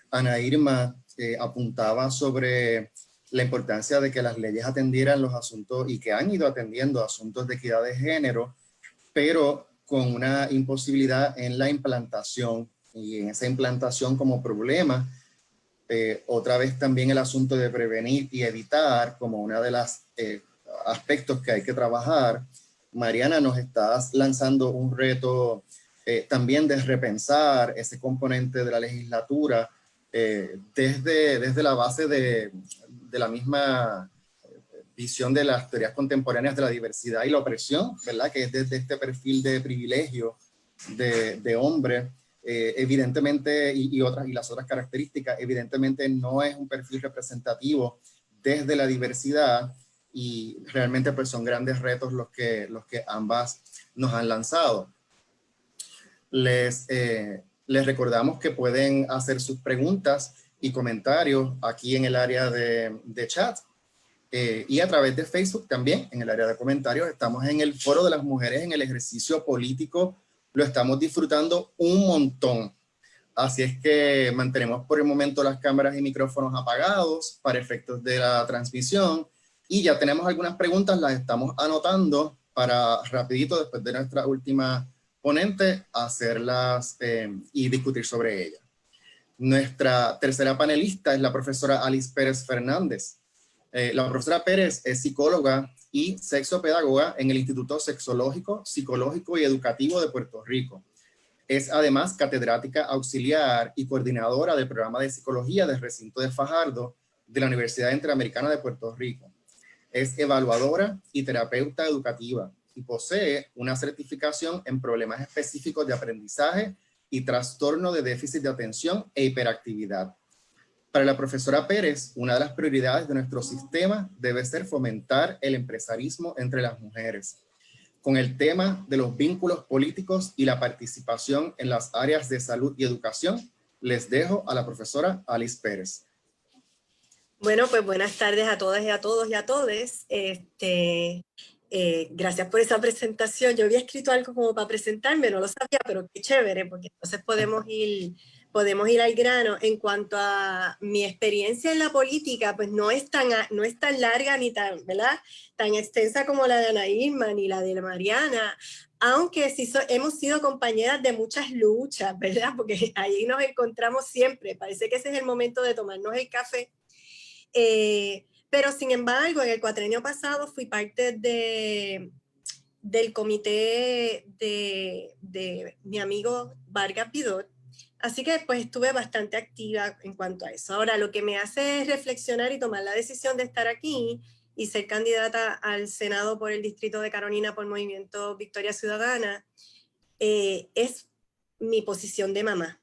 Ana Irma apuntaba sobre la importancia de que las leyes atendieran los asuntos y que han ido atendiendo asuntos de equidad de género, pero con una imposibilidad en la implantación, y en esa implantación como problema, otra vez también el asunto de prevenir y evitar como una de las aspectos que hay que trabajar. Mariana, nos estás lanzando un reto también de repensar ese componente de la legislatura desde la base de la misma visión de las teorías contemporáneas de la diversidad y la opresión, ¿verdad? Que es desde este perfil de privilegio de hombre, evidentemente, y las otras características, evidentemente no es un perfil representativo desde la diversidad, y realmente pues son grandes retos los que ambas nos han lanzado. Les recordamos que pueden hacer sus preguntas y comentarios aquí en el área de chat y a través de Facebook también, en el área de comentarios. Estamos en el Foro de las Mujeres en el Ejercicio Político, lo estamos disfrutando un montón. Así es que mantenemos por el momento las cámaras y micrófonos apagados para efectos de la transmisión, y ya tenemos algunas preguntas, las estamos anotando para rapidito, después de nuestra última ponente, hacerlas y discutir sobre ellas. Nuestra tercera panelista es la profesora Alice Pérez Fernández. La profesora Pérez es psicóloga y sexopedagoga en el Instituto Sexológico, Psicológico y Educativo de Puerto Rico. Es además catedrática auxiliar y coordinadora del programa de psicología del recinto de Fajardo de la Universidad Interamericana de Puerto Rico. Es evaluadora y terapeuta educativa y posee una certificación en problemas específicos de aprendizaje y trastorno de déficit de atención e hiperactividad. Para la profesora Pérez, una de las prioridades de nuestro sistema debe ser fomentar el empresarismo entre las mujeres, con el tema de los vínculos políticos y la participación en las áreas de salud y educación. Les dejo a la profesora Alice Pérez.
Bueno, pues buenas tardes a todas y a todos y a todes. Gracias por esa presentación. Yo había escrito algo como para presentarme, no lo sabía, pero qué chévere, porque entonces podemos ir al grano. En cuanto a mi experiencia en la política, pues no es tan larga ni tan, ¿verdad?, tan extensa como la de Ana Irma ni la de Mariana, aunque sí hemos sido compañeras de muchas luchas, ¿verdad? Porque ahí nos encontramos siempre. Parece que ese es el momento de tomarnos el café. Pero sin embargo, en el cuatrenio pasado fui parte del comité de mi amigo Vargas Vidot, así que pues estuve bastante activa en cuanto a eso. Ahora, lo que me hace reflexionar y tomar la decisión de estar aquí y ser candidata al Senado por el Distrito de Carolina por Movimiento Victoria Ciudadana es mi posición de mamá.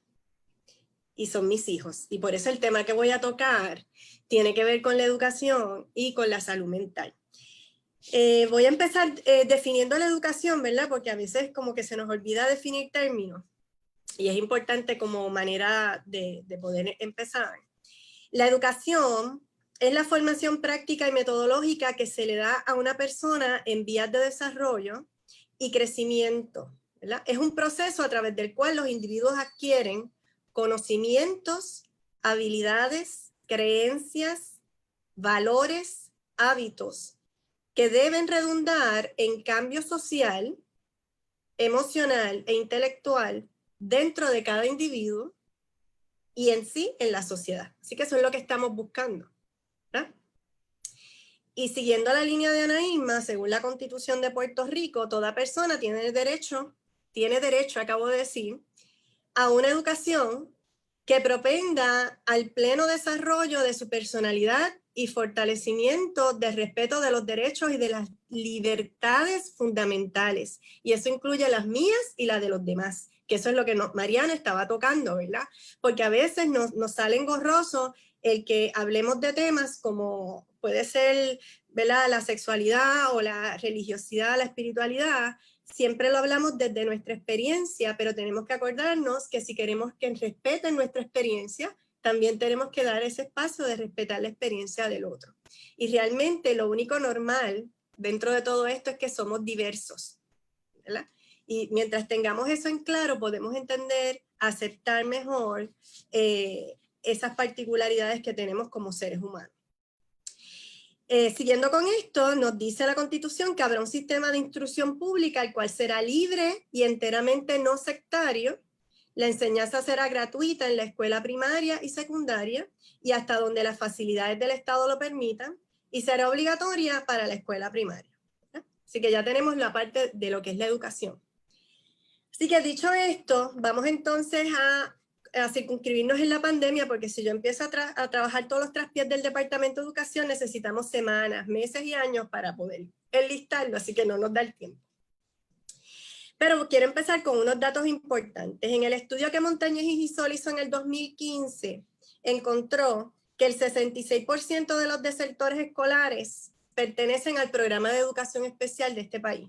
Y son mis hijos. Y por eso el tema que voy a tocar tiene que ver con la educación y con la salud mental. Voy a empezar definiendo la educación, ¿verdad? Porque a veces como que se nos olvida definir términos. Y es importante como manera de poder empezar. La educación es la formación práctica y metodológica que se le da a una persona en vías de desarrollo y crecimiento, ¿verdad? Es un proceso a través del cual los individuos adquieren conocimientos, habilidades, creencias, valores hábitos que deben redundar en cambio social, emocional e intelectual dentro de cada individuo y en sí en la sociedad. Así que eso es lo que estamos buscando, ¿verdad? Y siguiendo la línea de Ana Irma, según la Constitución de Puerto Rico, toda persona tiene derecho, acabo de decir, a una educación que propenda al pleno desarrollo de su personalidad y fortalecimiento del respeto de los derechos y de las libertades fundamentales. Y eso incluye las mías y las de los demás, que eso es lo que Mariana estaba tocando, ¿verdad? Porque a veces nos sale engorroso el que hablemos de temas como puede ser, ¿verdad?, la sexualidad o la religiosidad, la espiritualidad. Siempre lo hablamos desde nuestra experiencia, pero tenemos que acordarnos que si queremos que respeten nuestra experiencia, también tenemos que dar ese espacio de respetar la experiencia del otro. Y realmente lo único normal dentro de todo esto es que somos diversos, ¿verdad? Y mientras tengamos eso en claro, podemos entender, aceptar mejor esas particularidades que tenemos como seres humanos. Siguiendo con esto, nos dice la Constitución que habrá un sistema de instrucción pública el cual será libre y enteramente no sectario. La enseñanza será gratuita en la escuela primaria y secundaria y hasta donde las facilidades del Estado lo permitan, y será obligatoria para la escuela primaria. Así que ya tenemos la parte de lo que es la educación. Así que dicho esto, vamos entonces a circunscribirnos en la pandemia, porque si yo empiezo a trabajar todos los traspiés del Departamento de Educación, necesitamos semanas, meses y años para poder enlistarlo, así que no nos da el tiempo. Pero quiero empezar con unos datos importantes. En el estudio que Montañez y Gisol hizo en el 2015, encontró que el 66% de los desertores escolares pertenecen al programa de educación especial de este país.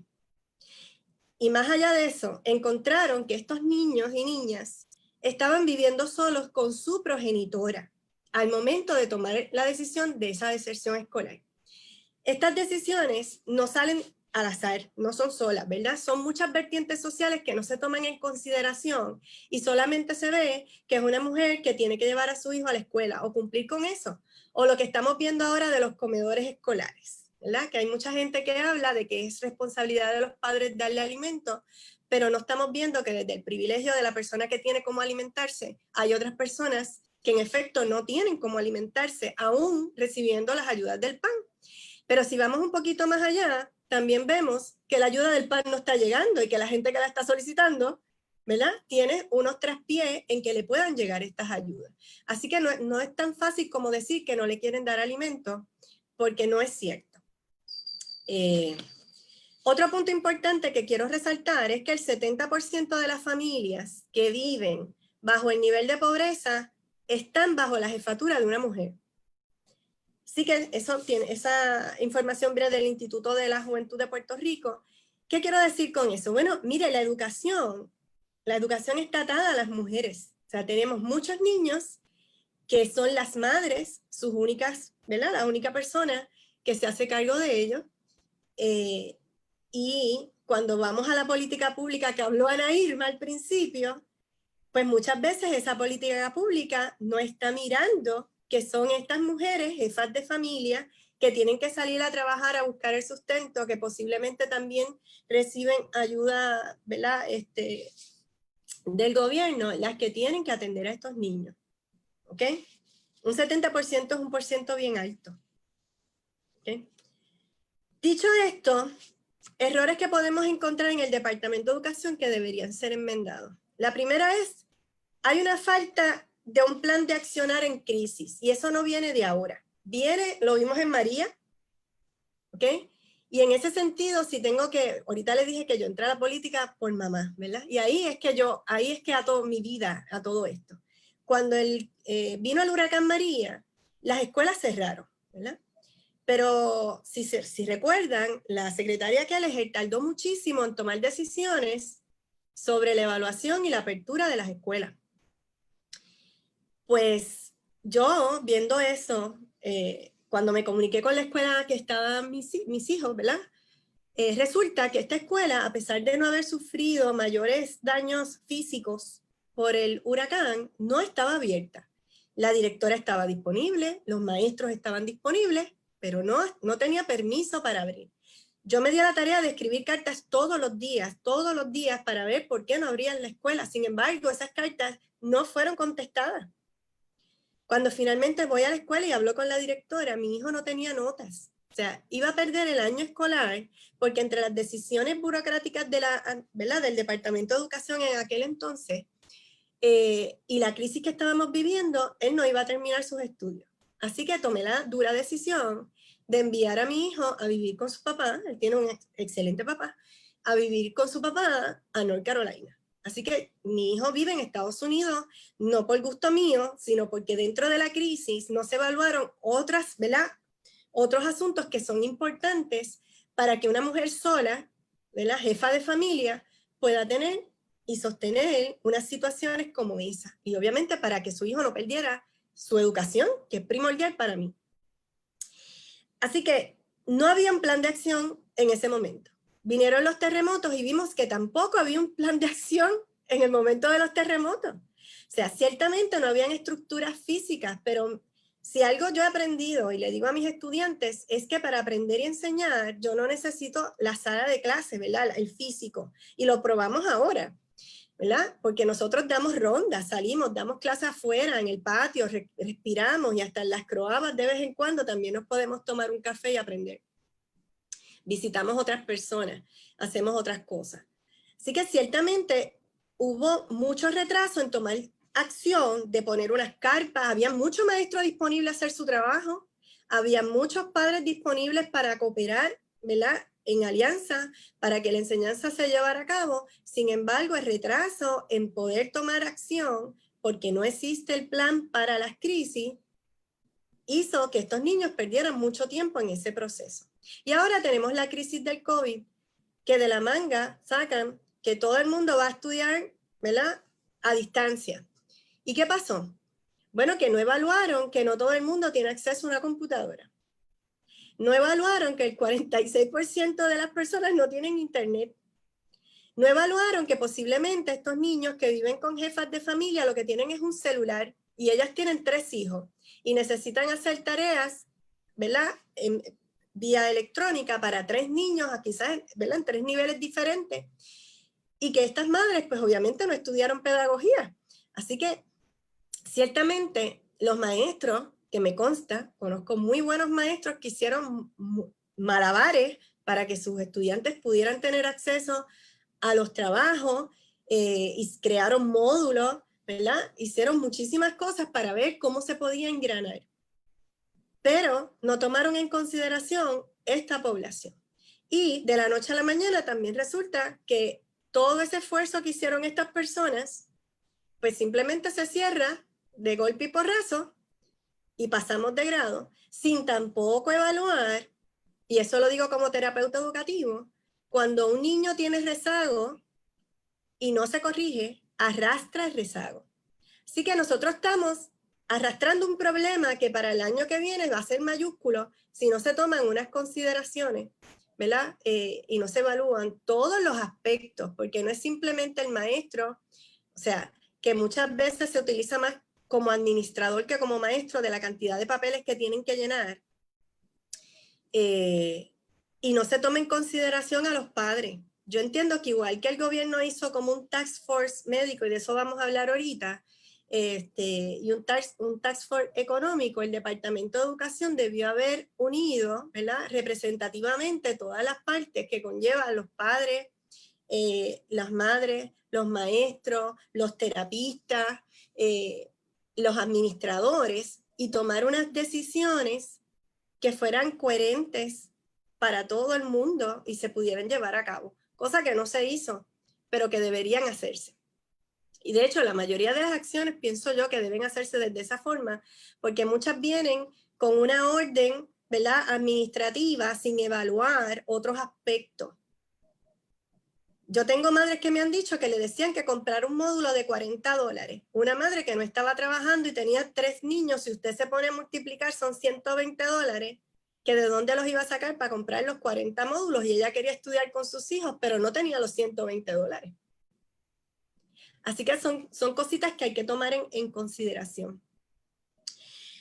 Y más allá de eso, encontraron que estos niños y niñas estaban viviendo solos con su progenitora al momento de tomar la decisión de esa deserción escolar. Estas decisiones no salen al azar, no son solas, ¿verdad? Son muchas vertientes sociales que no se toman en consideración y solamente se ve que es una mujer que tiene que llevar a su hijo a la escuela o cumplir con eso. O lo que estamos viendo ahora de los comedores escolares, ¿verdad? Que hay mucha gente que habla de que es responsabilidad de los padres darle alimento, pero no estamos viendo que desde el privilegio de la persona que tiene cómo alimentarse, hay otras personas que en efecto no tienen cómo alimentarse, aún recibiendo las ayudas del PAN. Pero si vamos un poquito más allá, también vemos que la ayuda del PAN no está llegando y que la gente que la está solicitando, ¿verdad?, tiene unos traspiés en que le puedan llegar estas ayudas. Así que no es tan fácil como decir que no le quieren dar alimento, porque no es cierto. Otro punto importante que quiero resaltar es que el 70% de las familias que viven bajo el nivel de pobreza están bajo la jefatura de una mujer. Así que esa información viene del Instituto de la Juventud de Puerto Rico. ¿Qué quiero decir con eso? Bueno, mire, la educación está atada a las mujeres. O sea, tenemos muchos niños que son las madres, sus únicas, ¿verdad?, la única persona que se hace cargo de ellos. Y cuando vamos a la política pública que habló Ana Irma al principio, pues muchas veces esa política pública no está mirando que son estas mujeres, jefas de familia, que tienen que salir a trabajar a buscar el sustento, que posiblemente también reciben ayuda, ¿verdad?, del gobierno, las que tienen que atender a estos niños. ¿Ok? Un 70% es un porciento bien alto. ¿Ok? Dicho esto, errores que podemos encontrar en el Departamento de Educación que deberían ser enmendados. La primera es, hay una falta de un plan de accionar en crisis, y eso no viene de ahora. Lo vimos en María, ¿ok? Y en ese sentido, ahorita le dije que yo entré a la política por mamá, ¿verdad? Y ahí es que ato mi vida a todo esto. Cuando vino el huracán María, las escuelas cerraron, ¿verdad? Pero si recuerdan, la secretaria Kelleher tardó muchísimo en tomar decisiones sobre la evaluación y la apertura de las escuelas. Pues yo, viendo eso, cuando me comuniqué con la escuela que estaban mis hijos, ¿verdad? Resulta que esta escuela, a pesar de no haber sufrido mayores daños físicos por el huracán, no estaba abierta. La directora estaba disponible, los maestros estaban disponibles, pero no tenía permiso para abrir. Yo me di a la tarea de escribir cartas todos los días para ver por qué no abrían la escuela. Sin embargo, esas cartas no fueron contestadas. Cuando finalmente voy a la escuela y hablo con la directora, mi hijo no tenía notas. O sea, iba a perder el año escolar porque entre las decisiones burocráticas del Departamento de Educación en aquel entonces y la crisis que estábamos viviendo, él no iba a terminar sus estudios. Así que tomé la dura decisión de enviar a mi hijo a vivir con su papá, él tiene un excelente papá, a vivir con su papá a North Carolina. Así que mi hijo vive en Estados Unidos, no por gusto mío, sino porque dentro de la crisis no se evaluaron otros asuntos que son importantes para que una mujer sola, jefa de familia, pueda tener y sostener unas situaciones como esa. Y obviamente para que su hijo no perdiera su educación, que es primordial para mí. Así que no había un plan de acción en ese momento. Vinieron los terremotos y vimos que tampoco había un plan de acción en el momento de los terremotos. O sea, ciertamente no habían estructuras físicas, pero si algo yo he aprendido y le digo a mis estudiantes es que para aprender y enseñar yo no necesito la sala de clase, ¿verdad? El físico. Y lo probamos ahora, ¿verdad? Porque nosotros damos rondas, salimos, damos clases afuera, en el patio, respiramos y hasta en las croabas de vez en cuando también nos podemos tomar un café y aprender. Visitamos otras personas, hacemos otras cosas. Así que ciertamente hubo mucho retraso en tomar acción de poner unas carpas, había muchos maestros disponibles a hacer su trabajo, había muchos padres disponibles para cooperar, ¿verdad?, en alianza para que la enseñanza se llevara a cabo. Sin embargo, el retraso en poder tomar acción, porque no existe el plan para las crisis, hizo que estos niños perdieran mucho tiempo en ese proceso. Y ahora tenemos la crisis del COVID, que de la manga sacan que todo el mundo va a estudiar, ¿verdad?, a distancia. ¿Y qué pasó? Bueno, que no evaluaron que no todo el mundo tiene acceso a una computadora. No evaluaron que el 46% de las personas no tienen internet. No evaluaron que posiblemente estos niños que viven con jefas de familia lo que tienen es un celular y ellas tienen 3 hijos y necesitan hacer tareas, ¿verdad?, vía electrónica para 3 niños, quizás, ¿verdad?, en 3 niveles diferentes. Y que estas madres, pues obviamente no estudiaron pedagogía. Así que, ciertamente, los maestros, que me consta, conozco muy buenos maestros que hicieron malabares para que sus estudiantes pudieran tener acceso a los trabajos y crearon módulos, ¿verdad? Hicieron muchísimas cosas para ver cómo se podía engranar. Pero no tomaron en consideración esta población. Y de la noche a la mañana también resulta que todo ese esfuerzo que hicieron estas personas, pues simplemente se cierra de golpe y porrazo y pasamos de grado sin tampoco evaluar, y eso lo digo como terapeuta educativo, cuando un niño tiene rezago y no se corrige, arrastra el rezago. Así que nosotros estamos arrastrando un problema que para el año que viene va a ser mayúsculo si no se toman unas consideraciones, ¿verdad? Y no se evalúan todos los aspectos, porque no es simplemente el maestro, o sea, que muchas veces se utiliza más como administrador que como maestro de la cantidad de papeles que tienen que llenar. Y no se toma en consideración a los padres. Yo entiendo que igual que el gobierno hizo como un task force médico, y de eso vamos a hablar ahorita, y un task force económico, el Departamento de Educación debió haber unido, ¿verdad?, representativamente todas las partes que conllevan los padres, las madres, los maestros, los terapistas, los administradores, y tomar unas decisiones que fueran coherentes para todo el mundo y se pudieran llevar a cabo, cosa que no se hizo, pero que deberían hacerse. Y de hecho, la mayoría de las acciones pienso yo que deben hacerse desde esa forma, porque muchas vienen con una orden, ¿verdad?, administrativa sin evaluar otros aspectos. Yo tengo madres que me han dicho que le decían que comprar un módulo de $40. Una madre que no estaba trabajando y tenía 3 niños, si usted se pone a multiplicar son $120, que de dónde los iba a sacar para comprar los 40 módulos, y ella quería estudiar con sus hijos, pero no tenía los $120. Así que son cositas que hay que tomar en consideración.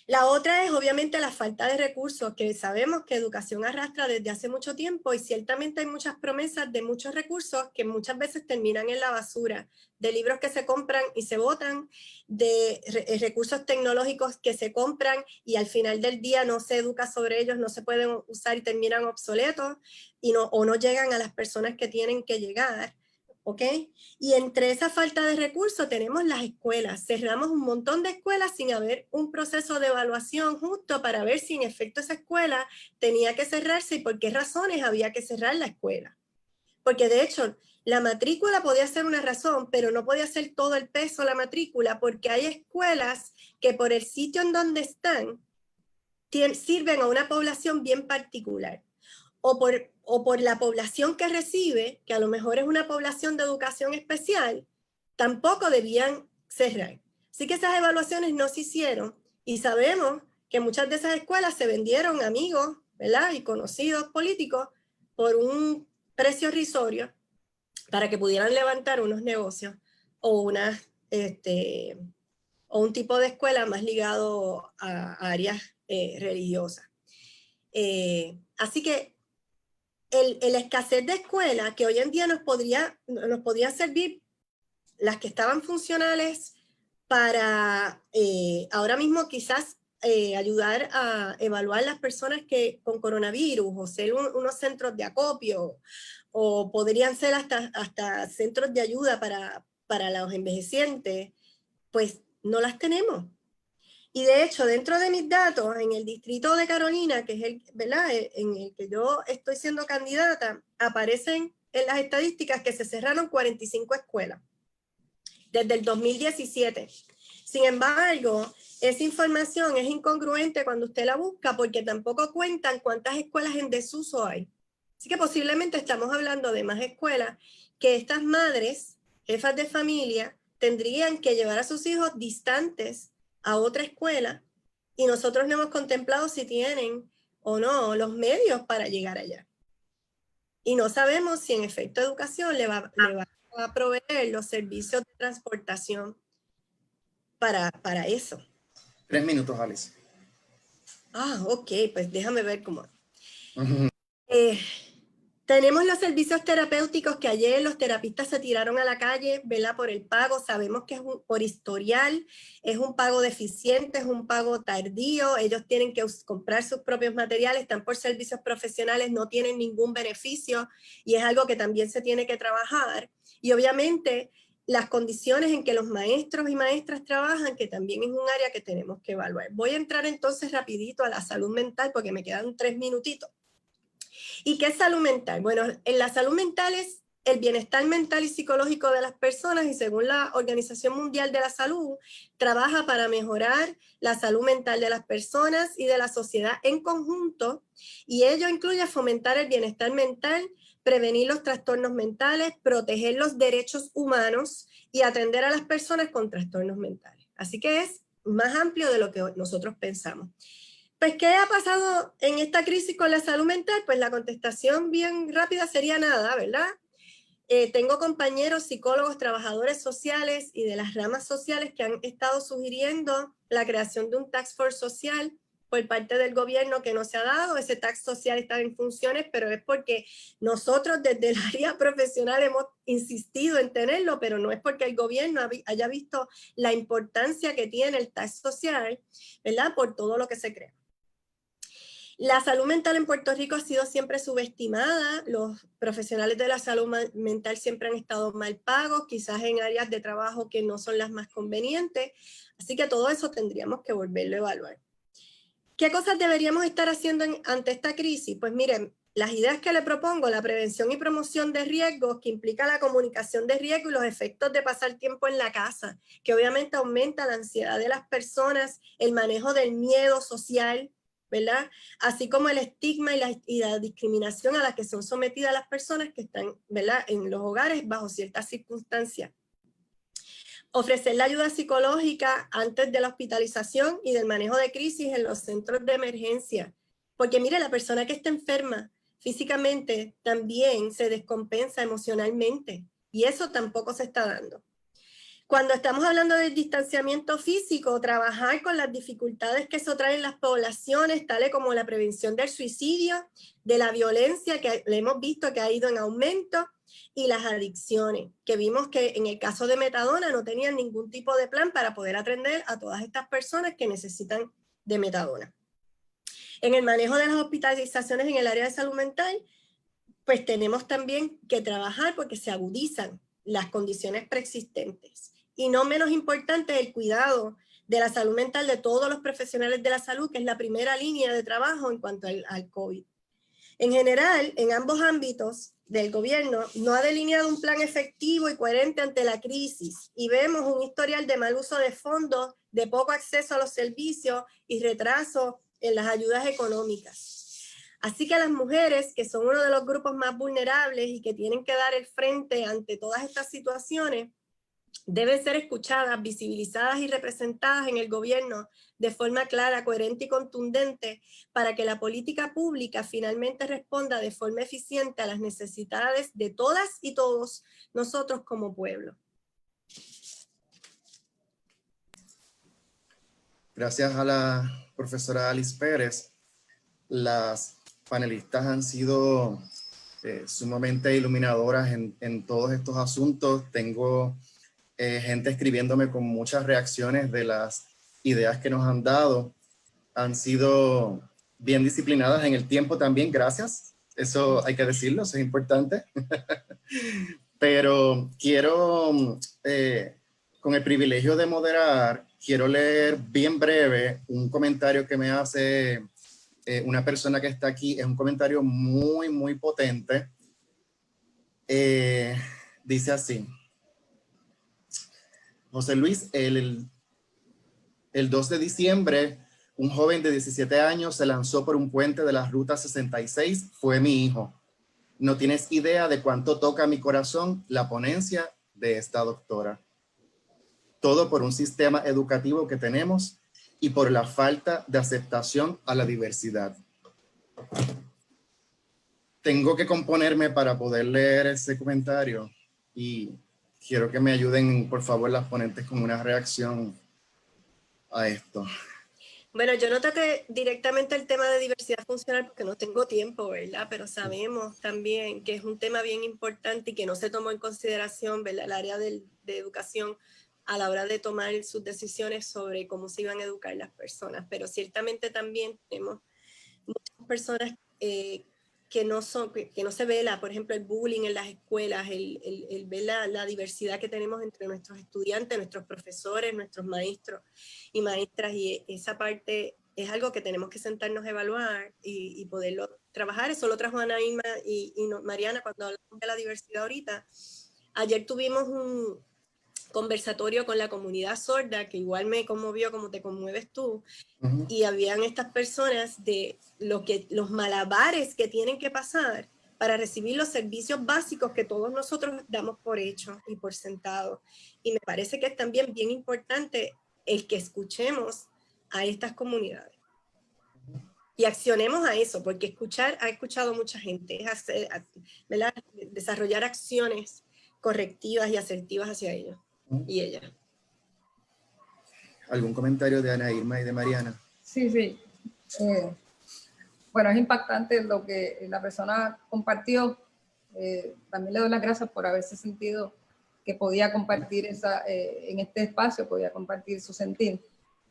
La otra es obviamente la falta de recursos, que sabemos que educación arrastra desde hace mucho tiempo y ciertamente hay muchas promesas de muchos recursos que muchas veces terminan en la basura, de libros que se compran y se botan, de recursos tecnológicos que se compran y al final del día no se educa sobre ellos, no se pueden usar y terminan obsoletos o no llegan a las personas que tienen que llegar. ¿Ok? Y entre esa falta de recursos tenemos las escuelas. Cerramos un montón de escuelas sin haber un proceso de evaluación justo para ver si en efecto esa escuela tenía que cerrarse y por qué razones había que cerrar la escuela. Porque de hecho, la matrícula podía ser una razón, pero no podía ser todo el peso la matrícula, porque hay escuelas que por el sitio en donde están sirven a una población bien particular. O por la población que recibe, que a lo mejor es una población de educación especial, tampoco debían cerrar. Así que esas evaluaciones no se hicieron y sabemos que muchas de esas escuelas se vendieron a amigos, ¿verdad? Y conocidos políticos por un precio irrisorio para que pudieran levantar unos negocios o o un tipo de escuela más ligado a áreas religiosas. Así que la escasez de escuelas que hoy en día nos podría servir, las que estaban funcionales para ahora mismo quizás ayudar a evaluar las personas que con coronavirus o ser unos centros de acopio o podrían ser hasta centros de ayuda para los envejecientes, pues no las tenemos. Y de hecho, dentro de mis datos, en el distrito de Carolina, que es el, ¿verdad?, en el que yo estoy siendo candidata, aparecen en las estadísticas que se cerraron 45 escuelas desde el 2017. Sin embargo, esa información es incongruente cuando usted la busca porque tampoco cuentan cuántas escuelas en desuso hay. Así que posiblemente estamos hablando de más escuelas que estas madres, jefas de familia, tendrían que llevar a sus hijos distantes a otra escuela y nosotros no hemos contemplado si tienen o no los medios para llegar allá. Y no sabemos si en efecto educación le va a proveer los servicios de transportación para eso.
3 minutos, Alice.
Ok, pues déjame ver cómo. Tenemos los servicios terapéuticos que ayer los terapistas se tiraron a la calle, ¿verdad? Por el pago. Sabemos que es por historial, es un pago deficiente, es un pago tardío. Ellos tienen que comprar sus propios materiales, están por servicios profesionales, no tienen ningún beneficio y es algo que también se tiene que trabajar. Y obviamente las condiciones en que los maestros y maestras trabajan, que también es un área que tenemos que evaluar. Voy a entrar entonces rapidito a la salud mental porque me quedan 3 minutitos. ¿Y qué es salud mental? Bueno, en la salud mental es el bienestar mental y psicológico de las personas y según la Organización Mundial de la Salud, trabaja para mejorar la salud mental de las personas y de la sociedad en conjunto y ello incluye fomentar el bienestar mental, prevenir los trastornos mentales, proteger los derechos humanos y atender a las personas con trastornos mentales. Así que es más amplio de lo que nosotros pensamos. Pues, ¿qué ha pasado en esta crisis con la salud mental? Pues la contestación bien rápida sería nada, ¿verdad? Tengo compañeros psicólogos, trabajadores sociales y de las ramas sociales que han estado sugiriendo la creación de un task force social por parte del gobierno que no se ha dado. Ese task social está en funciones, pero es porque nosotros desde el área profesional hemos insistido en tenerlo, pero no es porque el gobierno haya visto la importancia que tiene el task social, ¿verdad? Por todo lo que se crea. La salud mental en Puerto Rico ha sido siempre subestimada, los profesionales de la salud mental siempre han estado mal pagos, quizás en áreas de trabajo que no son las más convenientes, así que todo eso tendríamos que volverlo a evaluar. ¿Qué cosas deberíamos estar haciendo ante esta crisis? Pues miren, las ideas que le propongo, la prevención y promoción de riesgos, que implica la comunicación de riesgos y los efectos de pasar tiempo en la casa, que obviamente aumenta la ansiedad de las personas, el manejo del miedo social, ¿verdad? Así como el estigma y la discriminación a la que son sometidas las personas que están, ¿verdad?, en los hogares bajo ciertas circunstancias. Ofrecer la ayuda psicológica antes de la hospitalización y del manejo de crisis en los centros de emergencia. Porque mire, la persona que está enferma físicamente también se descompensa emocionalmente y eso tampoco se está dando. Cuando estamos hablando del distanciamiento físico, trabajar con las dificultades que eso trae en las poblaciones, tales como la prevención del suicidio, de la violencia que le hemos visto que ha ido en aumento, y las adicciones, que vimos que en el caso de metadona no tenían ningún tipo de plan para poder atender a todas estas personas que necesitan de metadona. En el manejo de las hospitalizaciones en el área de salud mental, pues tenemos también que trabajar porque se agudizan las condiciones preexistentes. Y no menos importante, el cuidado de la salud mental de todos los profesionales de la salud, que es la primera línea de trabajo en cuanto al COVID. En general, en ambos ámbitos del gobierno, no ha delineado un plan efectivo y coherente ante la crisis, y vemos un historial de mal uso de fondos, de poco acceso a los servicios y retraso en las ayudas económicas. Así que las mujeres, que son uno de los grupos más vulnerables y que tienen que dar el frente ante todas estas situaciones, deben ser escuchadas, visibilizadas y representadas en el gobierno de forma clara, coherente y contundente para que la política pública finalmente responda de forma eficiente a las necesidades de todas y todos nosotros como pueblo.
Gracias a la profesora Alice Pérez, las panelistas han sido sumamente iluminadoras en todos estos asuntos. Tengo gente escribiéndome con muchas reacciones de las ideas que nos han dado. Han sido bien disciplinadas en el tiempo también, gracias. Eso hay que decirlo, eso es importante. Pero quiero, con el privilegio de moderar, quiero leer bien breve un comentario que me hace una persona que está aquí. Es un comentario muy, muy potente. Dice así: José Luis, el 2 de diciembre, un joven de 17 años se lanzó por un puente de la Ruta 66. Fue mi hijo. No tienes idea de cuánto toca mi corazón la ponencia de esta doctora. Todo por un sistema educativo que tenemos y por la falta de aceptación a la diversidad. Tengo que componerme para poder leer ese comentario y quiero que me ayuden, por favor, las ponentes con una reacción a esto.
Bueno, yo no toqué directamente el tema de diversidad funcional porque no tengo tiempo, ¿verdad? Pero sabemos también que es un tema bien importante y que no se tomó en consideración, ¿verdad? El área de educación a la hora de tomar sus decisiones sobre cómo se iban a educar las personas. Pero ciertamente también tenemos muchas personas que no se vela, por ejemplo, el bullying en las escuelas, el ver la diversidad que tenemos entre nuestros estudiantes, nuestros profesores, nuestros maestros y maestras, y esa parte es algo que tenemos que sentarnos a evaluar y poderlo trabajar. Eso lo trajo Ana Irma y Mariana cuando hablamos de la diversidad ahorita. Ayer tuvimos un conversatorio con la comunidad sorda, que igual me conmovió como te conmueves tú, y habían estas personas de los malabares que tienen que pasar para recibir los servicios básicos que todos nosotros damos por hecho y por sentado. Y me parece que es también bien importante el que escuchemos a estas comunidades y accionemos a eso, porque ha escuchado mucha gente, es hacer, ¿verdad? Desarrollar acciones correctivas y asertivas hacia ellos y ella.
¿Algún comentario de Ana Irma y de Mariana?
Sí, sí. Bueno, es impactante lo que la persona compartió. También le doy las gracias por haberse sentido que podía compartir en este espacio, podía compartir su sentir.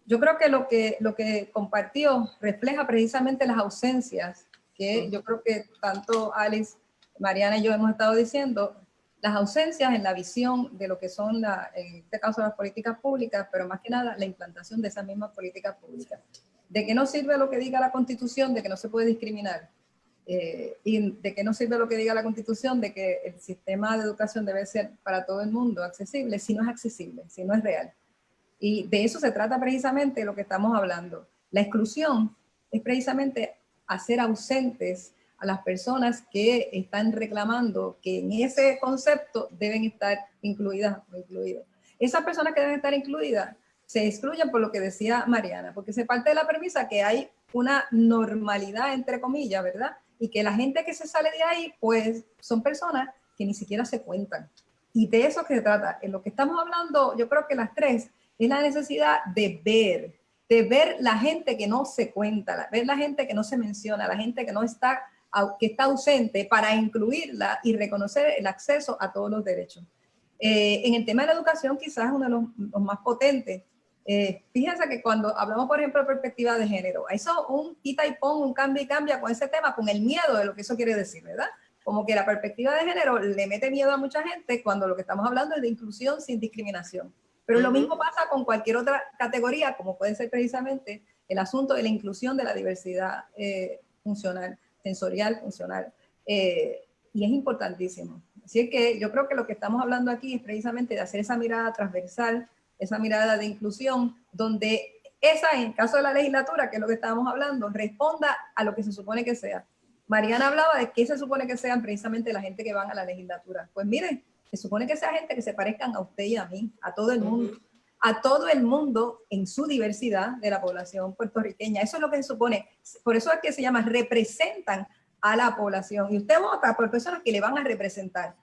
Yo creo que lo que compartió refleja precisamente las ausencias que yo creo que tanto Alice, Mariana y yo hemos estado diciendo, las ausencias en la visión de lo que son, en este caso, las políticas públicas, pero más que nada la implantación de esas mismas políticas públicas. De que no sirve lo que diga la Constitución, de que no se puede discriminar, y de que no sirve lo que diga la Constitución, de que el sistema de educación debe ser para todo el mundo accesible, si no es accesible, si no es real. Y de eso se trata precisamente lo que estamos hablando. La exclusión es precisamente hacer ausentes a las personas que están reclamando que en ese concepto deben estar incluidas o incluidos. Esas personas que deben estar incluidas se excluyen por lo que decía Mariana, porque se parte de la premisa que hay una normalidad, entre comillas, ¿verdad? Y que la gente que se sale de ahí, pues son personas que ni siquiera se cuentan. Y de eso que se trata. En lo que estamos hablando, yo creo que las tres, es la necesidad de ver la gente que no se cuenta, ver la gente que no se menciona, la gente que no está, que está ausente, para incluirla y reconocer el acceso a todos los derechos. En el tema de la educación, quizás uno de los más potentes. Fíjense que cuando hablamos, por ejemplo, de perspectiva de género, eso un quita y pon, un cambia y cambia con ese tema, con el miedo de lo que eso quiere decir, ¿verdad? Como que la perspectiva de género le mete miedo a mucha gente cuando lo que estamos hablando es de inclusión sin discriminación. Pero lo mismo pasa con cualquier otra categoría, como puede ser precisamente el asunto de la inclusión de la diversidad funcional, sensorial, funcional. Y es importantísimo. Así es que yo creo que lo que estamos hablando aquí es precisamente de hacer esa mirada transversal, esa mirada de inclusión, donde esa, en el caso de la legislatura, que es lo que estábamos hablando, responda a lo que se supone que sea. Mariana hablaba de qué se supone que sean precisamente la gente que van a la legislatura. Pues miren, se supone que sea gente que se parezcan a usted y a mí, a todo el mundo en su diversidad de la población puertorriqueña. Eso es lo que se supone. Por eso es que se llama representan a la población. Y usted vota por personas que le van a representar.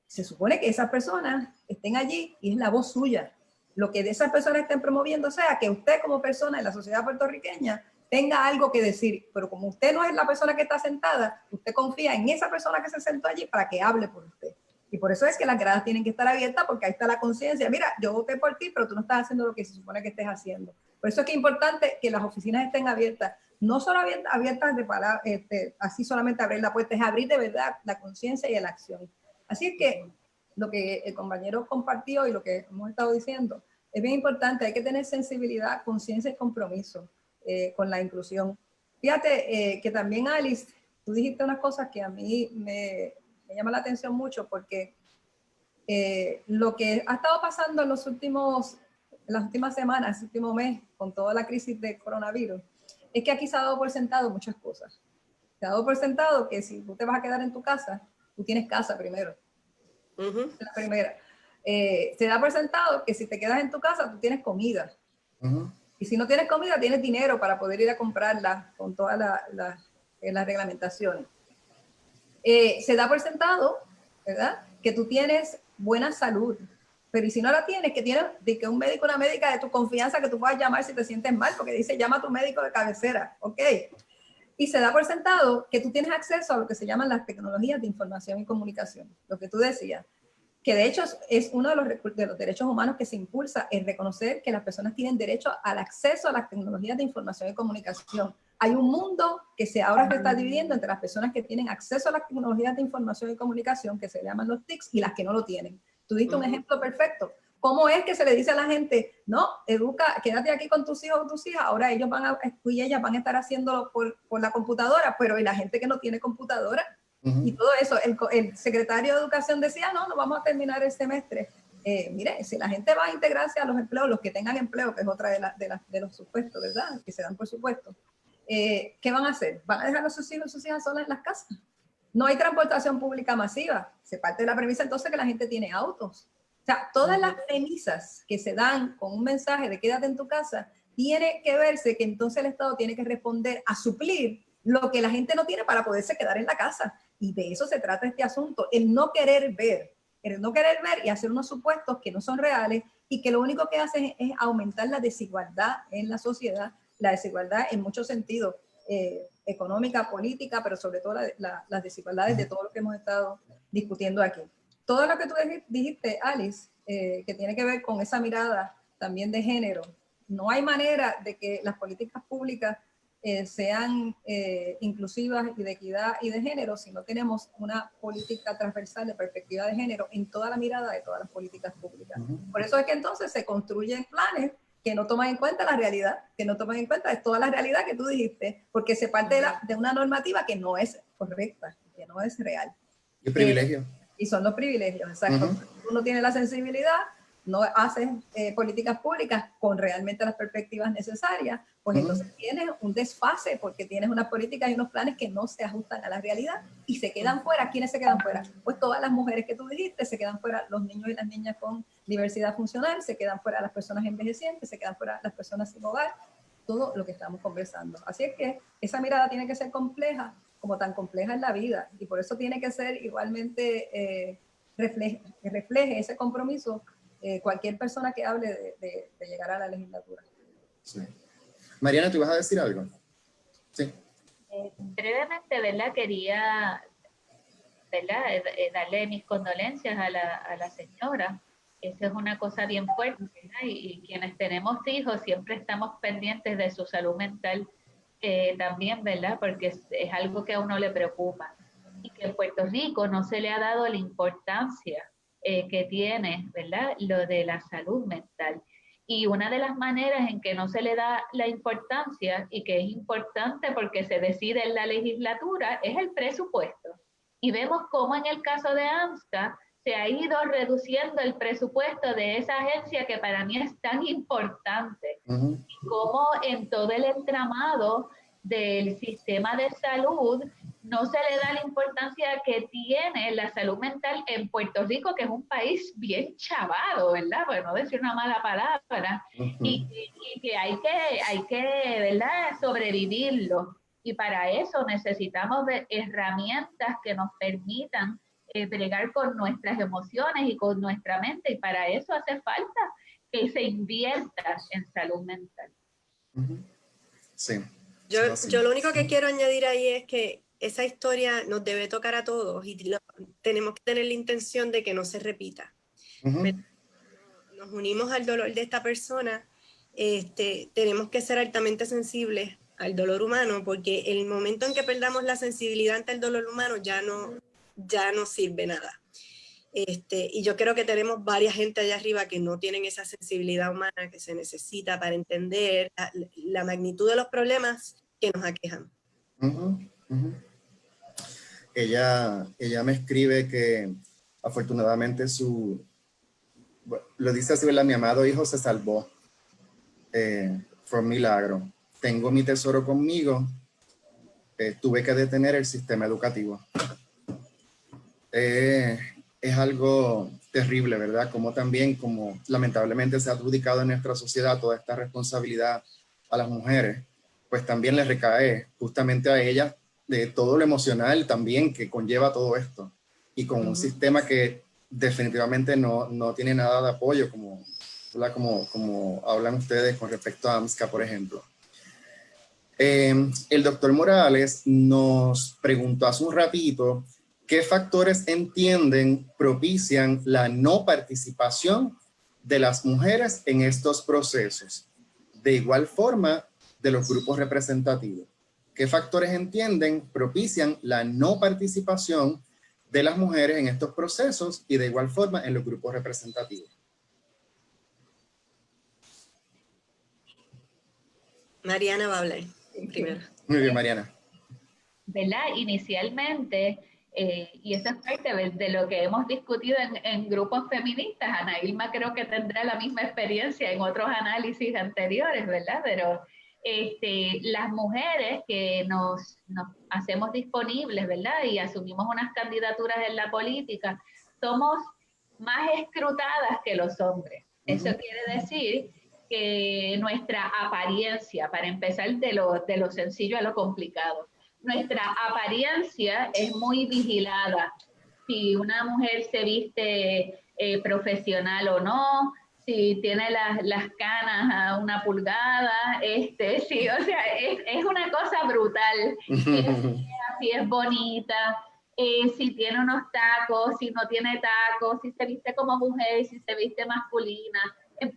Se supone que esas personas estén allí y es la voz suya. Lo que de esas personas estén promoviendo sea que usted como persona en la sociedad puertorriqueña tenga algo que decir, pero como usted no es la persona que está sentada, usted confía en esa persona que se sentó allí para que hable por usted. Y por eso es que las gradas tienen que estar abiertas, porque ahí está la conciencia. Mira, yo voté por ti, pero tú no estás haciendo lo que se supone que estés haciendo. Por eso es que es importante que las oficinas estén abiertas, no solo abiertas así solamente abrir la puerta, es abrir de verdad la conciencia y la acción. Así es que lo que el compañero compartió y lo que hemos estado diciendo es bien importante. Hay que tener sensibilidad, conciencia y compromiso con la inclusión. Fíjate que también, Alice, tú dijiste unas cosas que a mí me llama la atención mucho, porque lo que ha estado pasando en las últimas semanas, el último mes, con toda la crisis del coronavirus, es que aquí se ha dado por sentado muchas cosas. Se ha dado por sentado que si tú te vas a quedar en tu casa, tú tienes casa primero. La primera. Se da por sentado que si te quedas en tu casa, tú tienes comida. Y si no tienes comida, tienes dinero para poder ir a comprarla con todas las reglamentaciones. Se da por sentado, ¿verdad?, que tú tienes buena salud. Pero y si no la tienes, que tienes de que un médico, una médica de tu confianza que tú puedas llamar si te sientes mal, porque dice llama a tu médico de cabecera, ¿ok? Y se da por sentado que tú tienes acceso a lo que se llaman las tecnologías de información y comunicación, lo que tú decías, que de hecho es uno de los derechos humanos que se impulsa, en reconocer que las personas tienen derecho al acceso a las tecnologías de información y comunicación. Hay un mundo que ahora se está dividiendo entre las personas que tienen acceso a las tecnologías de información y comunicación, que se llaman los TICs, y las que no lo tienen. Tú diste un ejemplo perfecto. ¿Cómo es que se le dice a la gente, no, educa, quédate aquí con tus hijos o tus hijas, ahora ellos tú y ellas van a estar haciéndolo por la computadora, pero ¿y la gente que no tiene computadora? Y todo eso, el secretario de Educación decía, no vamos a terminar el semestre. Mire, si la gente va a integrarse a los empleos, los que tengan empleo, que es otra de los supuestos, ¿verdad?, que se dan por supuesto, ¿qué van a hacer? ¿Van a dejar a sus hijos y sus hijas solas en las casas? No hay transportación pública masiva. Se parte de la premisa entonces que la gente tiene autos. O sea, todas las premisas que se dan con un mensaje de quédate en tu casa, tiene que verse que entonces el Estado tiene que responder a suplir lo que la gente no tiene para poderse quedar en la casa. Y de eso se trata este asunto, el no querer ver y hacer unos supuestos que no son reales y que lo único que hacen es aumentar la desigualdad en la sociedad, la desigualdad en muchos sentidos, económica, política, pero sobre todo las desigualdades de todo lo que hemos estado discutiendo aquí. Todo lo que tú dijiste, Alice, que tiene que ver con esa mirada también de género, no hay manera de que las políticas públicas sean inclusivas y de equidad y de género si no tenemos una política transversal de perspectiva de género en toda la mirada de todas las políticas públicas. Por eso es que entonces se construyen planes que no toman en cuenta la realidad, que no toman en cuenta toda la realidad que tú dijiste, porque se parte de una normativa que no es correcta, que no es real.
Y privilegios.
Y son los privilegios, exacto. Uno tiene la sensibilidad, no haces políticas públicas con realmente las perspectivas necesarias, pues entonces tienes un desfase porque tienes unas políticas y unos planes que no se ajustan a la realidad y se quedan fuera. ¿Quiénes se quedan fuera? Pues todas las mujeres que tú dijiste, se quedan fuera los niños y las niñas con diversidad funcional, se quedan fuera las personas envejecientes, se quedan fuera las personas sin hogar, todo lo que estamos conversando. Así es que esa mirada tiene que ser compleja, como tan compleja es la vida, y por eso tiene que ser igualmente que refleje ese compromiso cualquier persona que hable de llegar a la legislatura.
Sí. Mariana, ¿tú vas a decir algo? Sí.
Brevemente, ¿verdad? Quería, ¿verdad? Darle mis condolencias a la señora. Eso es una cosa bien fuerte, ¿verdad? Y quienes tenemos hijos siempre estamos pendientes de su salud mental también, ¿verdad? Porque es algo que a uno le preocupa. Y que en Puerto Rico no se le ha dado la importancia que tiene, ¿verdad? Lo de la salud mental. Y una de las maneras en que no se le da la importancia y que es importante porque se decide en la legislatura es el presupuesto. Y vemos cómo en el caso de AMSCA se ha ido reduciendo el presupuesto de esa agencia que para mí es tan importante.
Uh-huh.
Cómo en todo el entramado del sistema de salud no se le da la importancia que tiene la salud mental en Puerto Rico, que es un país bien chavado, ¿verdad? Por no decir una mala palabra, y que hay que, ¿verdad?, sobrevivirlo. Y para eso necesitamos de herramientas que nos permitan bregar con nuestras emociones y con nuestra mente, y para eso hace falta que se invierta en salud mental.
Sí.
Yo lo único que quiero añadir ahí es que esa historia nos debe tocar a todos y tenemos que tener la intención de que no se repita. Nos unimos al dolor de esta persona, tenemos que ser altamente sensibles al dolor humano, porque el momento en que perdamos la sensibilidad ante el dolor humano ya no sirve nada. Y yo creo que tenemos varias gente allá arriba que no tienen esa sensibilidad humana que se necesita para entender la magnitud de los problemas que nos aquejan.
Ella me escribe que afortunadamente lo dice así, ¿verdad? Mi amado hijo se salvó. Fue un milagro. Tengo mi tesoro conmigo. Tuve que detener el sistema educativo. Es algo terrible, ¿verdad? Como también, como lamentablemente se ha adjudicado en nuestra sociedad toda esta responsabilidad a las mujeres, pues también les recae justamente a ellas de todo lo emocional también que conlleva todo esto. Y con un sistema que definitivamente no tiene nada de apoyo, como hablan ustedes con respecto a AMSCA, por ejemplo. El doctor Morales nos preguntó hace un ratito ¿qué factores propician la no participación de las mujeres en estos procesos? De igual forma, de los grupos representativos. ¿Qué factores propician la no participación de las mujeres en estos procesos y de igual forma en los grupos representativos?
Mariana va a hablar primero.
Muy bien, Mariana.
¿Verdad? Inicialmente, y eso es parte de lo que hemos discutido en grupos feministas. Ana Ilma creo que tendrá la misma experiencia en otros análisis anteriores, ¿verdad? Pero las mujeres que nos hacemos disponibles, ¿verdad? Y asumimos unas candidaturas en la política, somos más escrutadas que los hombres. Eso quiere decir que nuestra apariencia, para empezar de lo sencillo a lo complicado, nuestra apariencia es muy vigilada. Si una mujer se viste profesional o no, si tiene las canas a 1 pulgada, sí, o sea, es una cosa brutal. Si es bonita, si tiene unos tacos, si no tiene tacos, si se viste como mujer, si se viste masculina.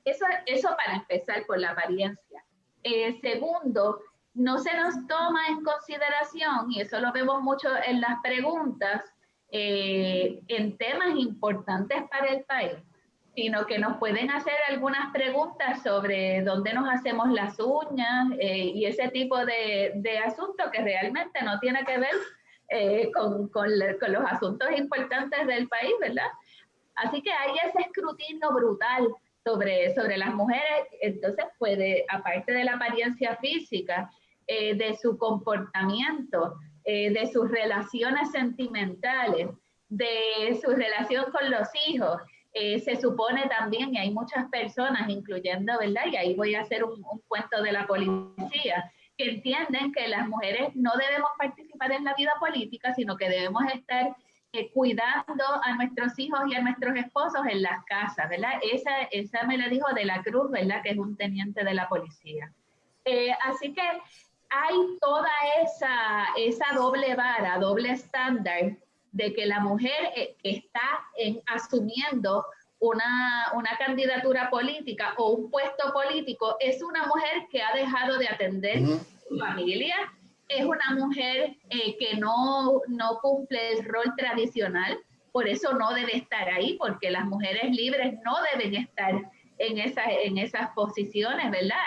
Eso para empezar por la apariencia. Segundo, no se nos toma en consideración, y eso lo vemos mucho en las preguntas, en temas importantes para el país, sino que nos pueden hacer algunas preguntas sobre dónde nos hacemos las uñas y ese tipo de asuntos que realmente no tiene que ver con los asuntos importantes del país, ¿verdad? Así que hay ese escrutinio brutal sobre las mujeres. Entonces puede, aparte de la apariencia física, de su comportamiento, de sus relaciones sentimentales, de su relación con los hijos, se supone también, y hay muchas personas, incluyendo, ¿verdad? Y ahí voy a hacer un cuento de la policía, que entienden que las mujeres no debemos participar en la vida política, sino que debemos estar cuidando a nuestros hijos y a nuestros esposos en las casas, ¿verdad? Esa me la dijo De la Cruz, ¿verdad? Que es un teniente de la policía. Así que hay toda esa doble vara, doble estándar de que la mujer que está asumiendo una candidatura política o un puesto político es una mujer que ha dejado de atender su familia, es una mujer que no cumple el rol tradicional, por eso no debe estar ahí, porque las mujeres libres no deben estar en esas posiciones, ¿verdad?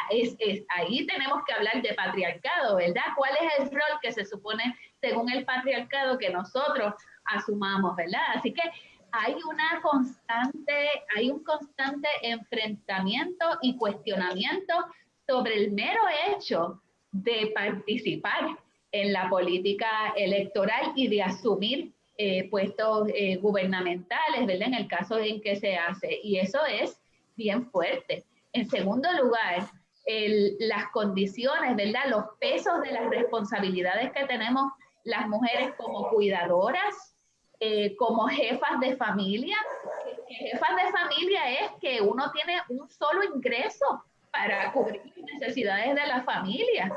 Ahí tenemos que hablar de patriarcado, ¿verdad? ¿Cuál es el rol que se supone según el patriarcado que nosotros asumamos, ¿verdad? Así que hay un constante enfrentamiento y cuestionamiento sobre el mero hecho de participar en la política electoral y de asumir puestos gubernamentales, ¿verdad? En el caso en que se hace. Y eso es bien fuerte. En segundo lugar, las condiciones, ¿verdad? Los pesos de las responsabilidades que tenemos las mujeres como cuidadoras, como jefas de familia. Jefas de familia es que uno tiene un solo ingreso para cubrir las necesidades de la familia,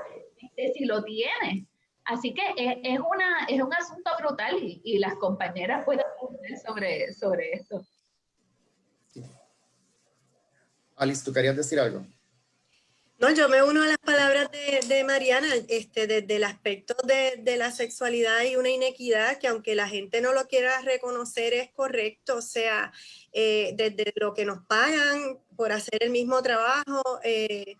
si lo tiene. Así que es un asunto brutal y las compañeras pueden hablar sobre esto.
Alice, ¿tú querías decir algo?
No, yo me uno a las palabras de Mariana, desde el aspecto de la sexualidad y una inequidad que aunque la gente no lo quiera reconocer es correcto, o sea, desde lo que nos pagan por hacer el mismo trabajo, el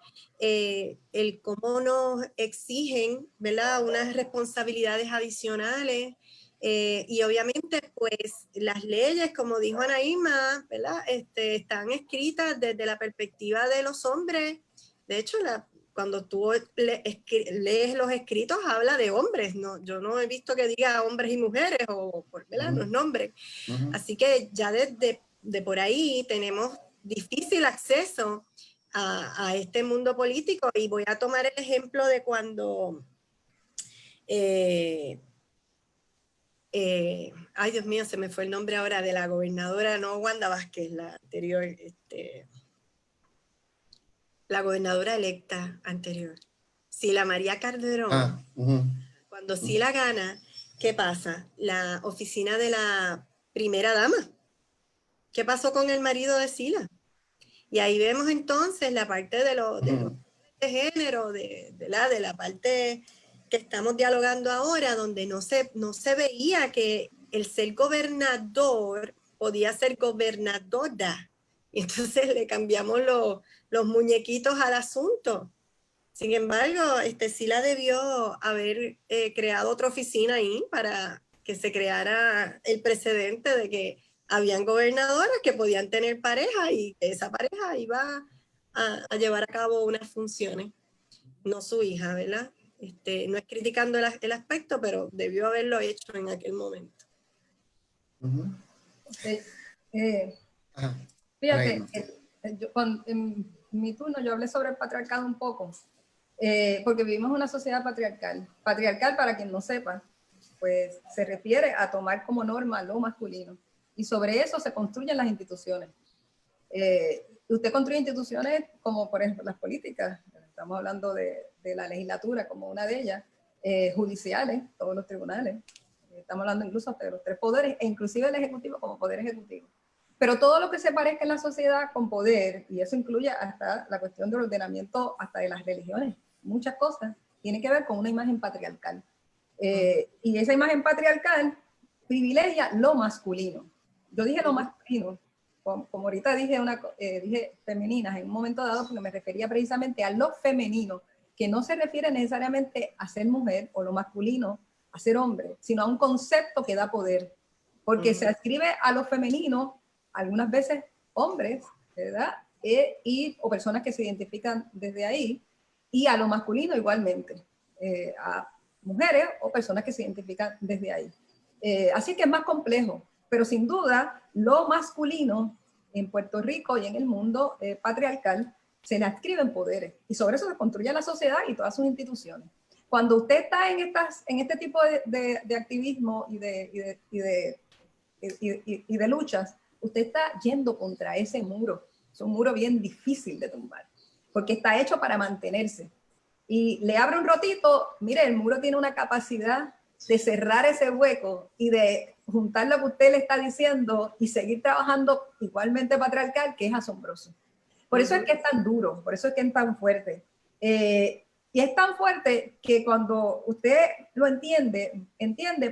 cómo nos exigen, ¿verdad?, unas responsabilidades adicionales. Y obviamente, pues, las leyes, como dijo Anaíma, ¿verdad?, están escritas desde la perspectiva de los hombres. De hecho, cuando tú lees los escritos, habla de hombres. No, yo no he visto que diga hombres y mujeres, ¿verdad? No es nombre. Así que ya desde por ahí tenemos difícil acceso a este mundo político. Y voy a tomar el ejemplo de cuando... ay, Dios mío, se me fue el nombre ahora de la gobernadora, no Wanda Vázquez, la anterior... la gobernadora electa anterior, Sila María Calderón, cuando Sila gana, ¿qué pasa? La oficina de la primera dama. ¿Qué pasó con el marido de Sila? Y ahí vemos entonces la parte de género, de la parte que estamos dialogando ahora, donde no se veía que el ser gobernador podía ser gobernadora. Y entonces le cambiamos los muñequitos al asunto. Sin embargo, Sila debió haber creado otra oficina ahí para que se creara el precedente de que habían gobernadoras que podían tener pareja y que esa pareja iba a llevar a cabo unas funciones, no su hija, ¿verdad? No es criticando el aspecto, pero debió haberlo hecho en aquel momento.
Fíjate, en mi turno yo hablé sobre el patriarcado un poco, porque vivimos una sociedad patriarcal. Patriarcal, para quien no sepa, pues se refiere a tomar como norma lo masculino. Y sobre eso se construyen las instituciones. Usted construye instituciones como, por ejemplo, las políticas. Estamos hablando de la legislatura como una de ellas, judiciales, todos los tribunales. Estamos hablando incluso de los tres poderes, e inclusive el ejecutivo como poder ejecutivo. Pero todo lo que se parezca en la sociedad con poder, y eso incluye hasta la cuestión del ordenamiento, hasta de las religiones, muchas cosas, tiene que ver con una imagen patriarcal. Y esa imagen patriarcal privilegia lo masculino. Yo dije lo masculino, como ahorita dije femeninas en un momento dado, porque me refería precisamente a lo femenino, que no se refiere necesariamente a ser mujer o lo masculino a ser hombre, sino a un concepto que da poder, porque se ascribe a lo femenino algunas veces hombres, ¿verdad? O personas que se identifican desde ahí, y a lo masculino igualmente, a mujeres o personas que se identifican desde ahí. Así que es más complejo, pero sin duda lo masculino en Puerto Rico y en el mundo patriarcal se le adscriben poderes, y sobre eso se construye la sociedad y todas sus instituciones. Cuando usted está en este tipo de activismo y de y de luchas, usted está yendo contra ese muro. Es un muro bien difícil de tumbar, porque está hecho para mantenerse. Y le abre un rotito, mire, el muro tiene una capacidad de cerrar ese hueco y de juntar lo que usted le está diciendo y seguir trabajando igualmente patriarcal, que es asombroso. Por eso es que es tan duro, por eso es que es tan fuerte. Y es tan fuerte que cuando usted lo entiende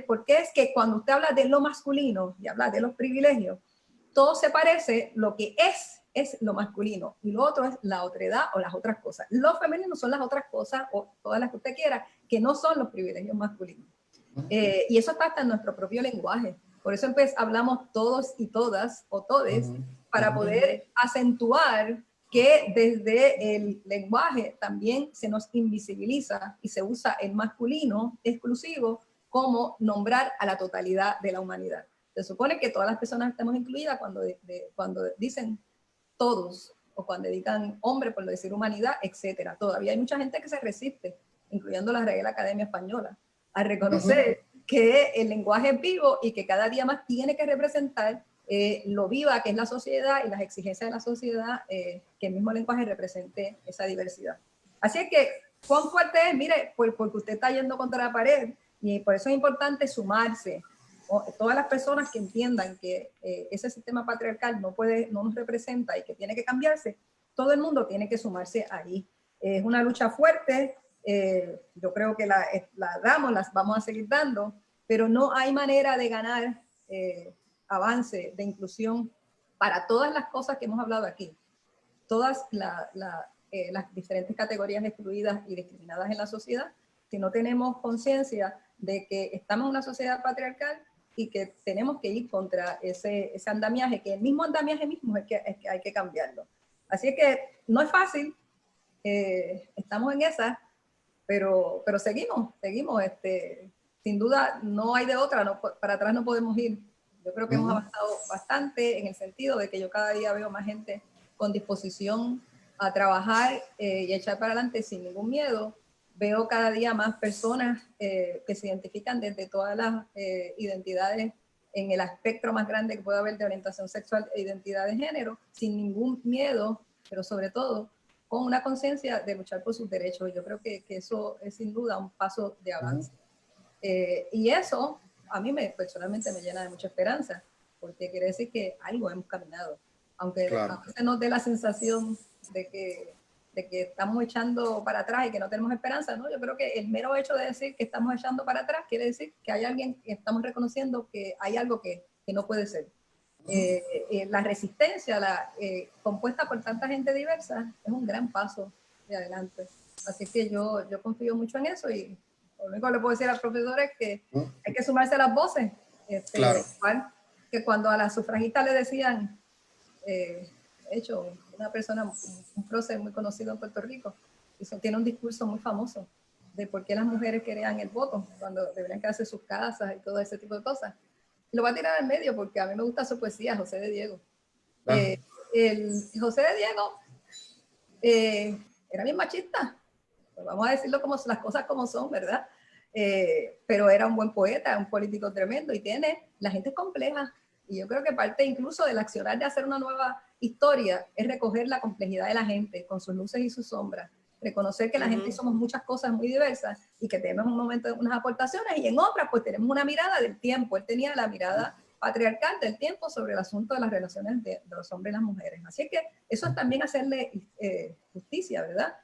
porque es que cuando usted habla de lo masculino y habla de los privilegios, todo se parece, lo que es lo masculino y lo otro es la otredad o las otras cosas. Lo femenino son las otras cosas o todas las que usted quiera, que no son los privilegios masculinos. Y eso está hasta en nuestro propio lenguaje. Por eso hablamos todos y todas o todes para poder acentuar que desde el lenguaje también se nos invisibiliza y se usa el masculino exclusivo como nombrar a la totalidad de la humanidad. Se supone que todas las personas estamos incluidas cuando dicen todos o cuando dedican hombre por decir humanidad, etcétera. Todavía hay mucha gente que se resiste, incluyendo la Real Academia Española, a reconocer que el lenguaje es vivo y que cada día más tiene que representar lo viva que es la sociedad y las exigencias de la sociedad, que el mismo lenguaje represente esa diversidad. Así es que, ¿cuán fuerte es? Mire, pues porque usted está yendo contra la pared y por eso es importante sumarse. Todas las personas que entiendan que ese sistema patriarcal no nos representa y que tiene que cambiarse, todo el mundo tiene que sumarse ahí. Es una lucha fuerte, yo creo que la damos, las vamos a seguir dando, pero no hay manera de ganar avance de inclusión para todas las cosas que hemos hablado aquí. Todas las diferentes categorías excluidas y discriminadas en la sociedad, si no tenemos conciencia de que estamos en una sociedad patriarcal y que tenemos que ir contra ese andamiaje, que el mismo andamiaje mismo es que hay que cambiarlo. Así que no es fácil, estamos en esa, pero seguimos, sin duda no hay de otra, no, para atrás no podemos ir. Yo creo que hemos avanzado bastante en el sentido de que yo cada día veo más gente con disposición a trabajar y a echar para adelante sin ningún miedo. Veo cada día más personas que se identifican desde todas las identidades en el espectro más grande que puede haber de orientación sexual e identidad de género, sin ningún miedo, pero sobre todo con una conciencia de luchar por sus derechos. Yo creo que eso es sin duda un paso de avance. Y eso a mí personalmente me llena de mucha esperanza, porque quiere decir que algo hemos caminado, aunque a veces nos dé la sensación de que estamos echando para atrás y que no tenemos esperanza, ¿no? Yo creo que el mero hecho de decir que estamos echando para atrás quiere decir que hay alguien que estamos reconociendo que hay algo que no puede ser. La resistencia, compuesta por tanta gente diversa, es un gran paso de adelante. Así que yo confío mucho en eso y lo único que le puedo decir al profesor es que hay que sumarse a las voces.
Claro.
Igual que cuando a las sufragistas le decían, de hecho, una persona, un prócer muy conocido en Puerto Rico, tiene un discurso muy famoso de por qué las mujeres querían el voto cuando deberían quedarse en sus casas y todo ese tipo de cosas. Lo voy a tirar al medio porque a mí me gusta su poesía, José de Diego. José de Diego era bien machista, pues vamos a decirlo como las cosas como son, ¿verdad? Pero era un buen poeta, un político tremendo y la gente es compleja. Y yo creo que parte incluso del accionar de hacer una nueva historia es recoger la complejidad de la gente con sus luces y sus sombras. Reconocer que la gente somos muchas cosas muy diversas y que tenemos un momento unas aportaciones y en otras pues tenemos una mirada del tiempo. Él tenía la mirada patriarcal del tiempo sobre el asunto de las relaciones de los hombres y las mujeres. Así que eso es también hacerle justicia, ¿verdad?